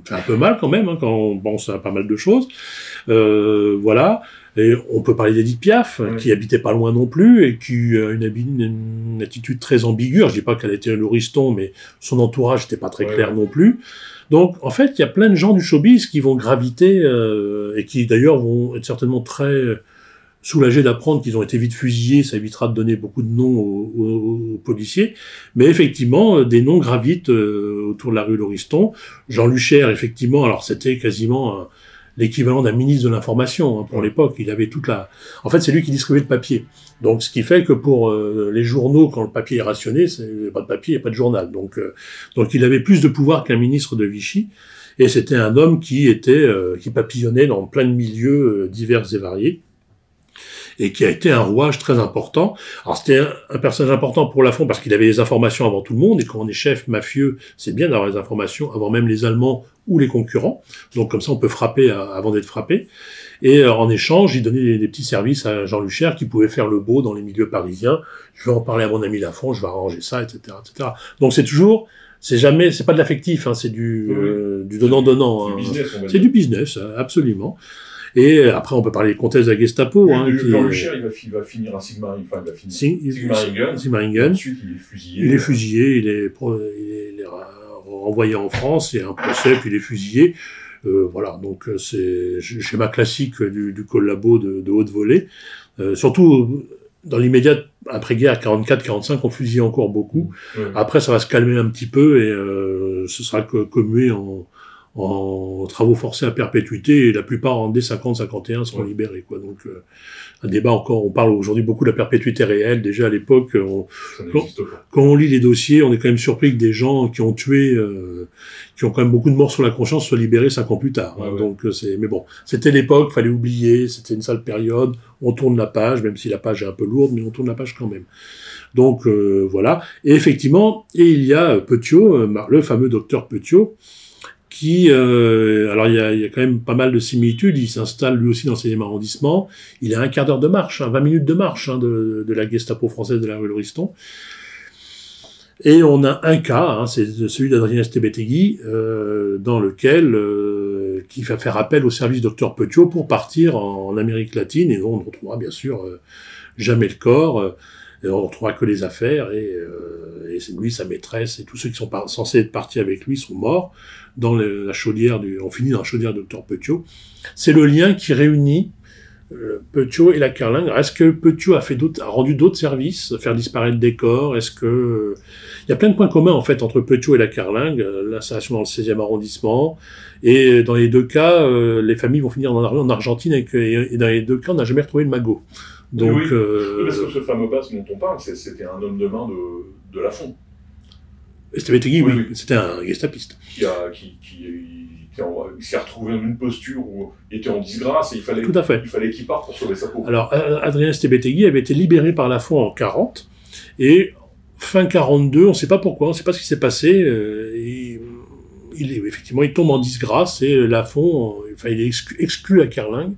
fait un peu mal, quand même, quand on pense à pas mal de choses. Voilà. Et on peut parler d'Edith Piaf, qui habitait pas loin non plus, et qui a une attitude très ambiguë. Je dis pas qu'elle était un Lauriston, mais son entourage n'était pas très clair non plus. Donc, en fait, il y a plein de gens du showbiz qui vont graviter, et qui d'ailleurs vont être certainement très soulagés d'apprendre qu'ils ont été vite fusillés. Ça évitera de donner beaucoup de noms aux policiers. Mais effectivement, des noms gravitent autour de la rue Lauriston. Jean Lucher, effectivement, alors c'était quasiment l'équivalent d'un ministre de l'information pour l'époque. Il avait En fait, c'est lui qui distribuait le papier. Donc, ce qui fait que pour les journaux, quand le papier est rationné, c'est pas de papier et pas de journal. Donc, il avait plus de pouvoir qu'un ministre de Vichy. Et c'était un homme qui papillonnait dans plein de milieux divers et variés. Et qui a été un rouage très important. Alors c'était un personnage important pour Lafont parce qu'il avait les informations avant tout le monde, et quand on est chef mafieux, c'est bien d'avoir les informations avant même les Allemands ou les concurrents. Donc comme ça, on peut frapper avant d'être frappé. Et en échange, il donnait des petits services à Jean Lucher qui pouvait faire le beau dans les milieux parisiens. Je vais en parler à mon ami Lafont, je vais arranger ça, etc., etc. Donc c'est pas de l'affectif, c'est du donnant-donnant. C'est du business, absolument. Et après, on peut parler des comtesses de la Gestapo. Jean Lucher, il va finir à Sigmaringen. Ensuite, il est fusillé. Il est renvoyé en France, il y a un procès, puis il est fusillé. Voilà, donc c'est schéma classique du collabo de haute volée. Surtout dans l'immédiat, après-guerre, 44-45, on fusillait encore beaucoup. Après, ça va se calmer un petit peu et ce sera commué en travaux forcés à perpétuité, et la plupart, dès 50-51, seront libérés, quoi. Donc, un débat encore, on parle aujourd'hui beaucoup de la perpétuité réelle. Déjà, à l'époque, quand on lit les dossiers, on est quand même surpris que des gens qui ont tué, qui ont quand même beaucoup de morts sur la conscience, soient libérés 5 ans plus tard. Donc, mais bon, c'était l'époque, fallait oublier, c'était une sale période, on tourne la page, même si la page est un peu lourde, mais on tourne la page quand même. Donc, voilà. Et effectivement, il y a Petiot, le fameux docteur Petiot, qui, alors il y a quand même pas mal de similitudes. Il s'installe lui aussi dans le 16e arrondissement. Il a un quart d'heure de marche, 20 minutes de marche de la Gestapo française de la rue Lauriston. Et on a un cas, c'est celui d'Adrien Estebetegui, dans lequel qui va faire appel au service Dr Petiot pour partir en Amérique latine, et on ne retrouvera bien sûr jamais le corps. Et on ne retrouvera que les affaires, et c'est lui, sa maîtresse, et tous ceux qui sont censés être partis avec lui sont morts dans la chaudière on finit dans la chaudière de Dr Petiot. C'est le lien qui réunit Petiot et la carlingue. Est-ce que Petiot a rendu d'autres services, faire disparaître des corps? Est-ce que il y a plein de points communs en fait entre Petiot et la carlingue, l'installation dans le 16e arrondissement, et dans les deux cas, les familles vont finir en Argentine, et dans les deux cas, on n'a jamais retrouvé le magot. Donc, oui, parce que ce fameux basque dont on parle, c'était un homme de main de Lafont. Estebetegui, Oui, oui, oui. c'était un gestapiste. Il s'est retrouvé dans une posture où il était en disgrâce et Tout à fait. il fallait qu'il parte pour sauver sa peau. Alors, Adrien Estebetegui avait été libéré par Lafont en 40, et fin 42, on ne sait pas pourquoi, on ne sait pas ce qui s'est passé, effectivement, il tombe en disgrâce, et Lafont, il est exclu à Kerlingue.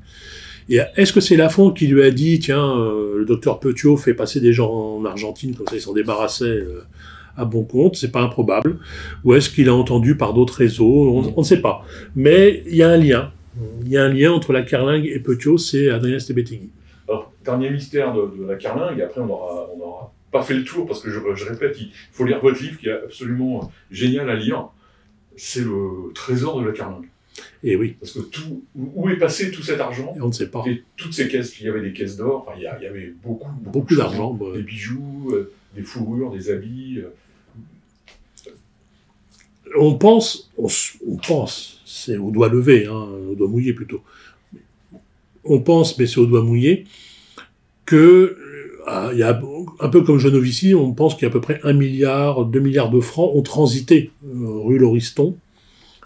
Et est-ce que c'est Lafont qui lui a dit, tiens, le docteur Petiot fait passer des gens en Argentine, comme ça ils s'en débarrassaient à bon compte, c'est pas improbable, ou est-ce qu'il a entendu par d'autres réseaux, on ne sait pas. Mais il y a un lien. Il y a un lien entre la Kerlingue et Petiot, c'est Adrien Estebetegui. Alors, dernier mystère de la Kerlingue, et après on aura pas fait le tour, parce que je répète, il faut lire votre livre qui est absolument génial à lire, c'est le trésor de la Kerlingue. Et oui. Parce que où est passé tout cet argent? Et on ne sait pas. Et toutes ces caisses, il y avait des caisses d'or, enfin, il y avait beaucoup d'argent. Des bijoux, des fourrures, des habits. On pense, c'est au doigt levé, au doigt mouillé plutôt. On pense, mais c'est au doigt mouillé, que il y a un peu comme Genovici, on pense qu'il y a à peu près 1 milliard, 2 milliards de francs ont transité rue Lauriston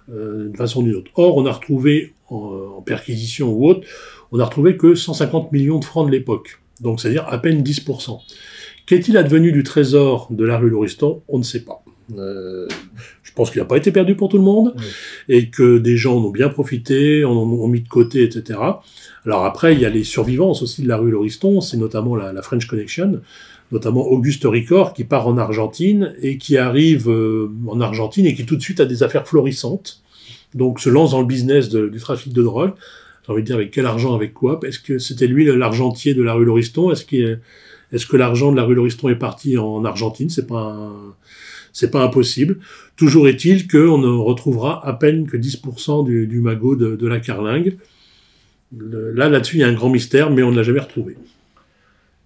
d'une façon ou d'une autre. Or, on a retrouvé en perquisition ou autre, on a retrouvé que 150 millions de francs de l'époque. Donc, c'est-à-dire à peine 10%. Qu'est-il advenu du trésor de la rue Lauriston? On ne sait pas. Je pense qu'il n'a pas été perdu pour tout le monde, oui. Et que des gens en ont bien profité, en ont mis de côté, etc. Alors après, il y a les survivances aussi de la rue Lauriston, c'est notamment la French Connection, notamment Auguste Ricor, qui part en Argentine, et qui arrive en Argentine, et qui tout de suite a des affaires florissantes, donc se lance dans le business du trafic de drogue. J'ai envie de dire, avec quel argent, avec quoi? Est-ce que c'était lui l'argentier de la rue Lauriston? Est-ce que l'argent de la rue Lauriston est parti en Argentine? C'est pas impossible. Toujours est-il qu'on ne retrouvera à peine que 10% du magot de la Kerlingue. Là-dessus, il y a un grand mystère, mais on ne l'a jamais retrouvé.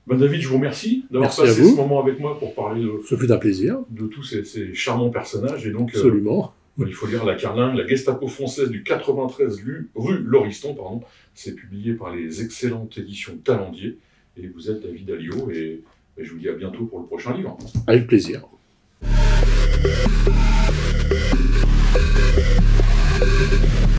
David, je vous remercie d'avoir passé ce moment avec moi pour parler ce fut un plaisir. De tous ces charmants personnages. Et donc, absolument. Il faut lire La Kerlingue, la Gestapo française du 93 rue Lauriston. C'est publié par les excellentes éditions Talendier. Et vous êtes David Alliot, et je vous dis à bientôt pour le prochain livre. Avec plaisir.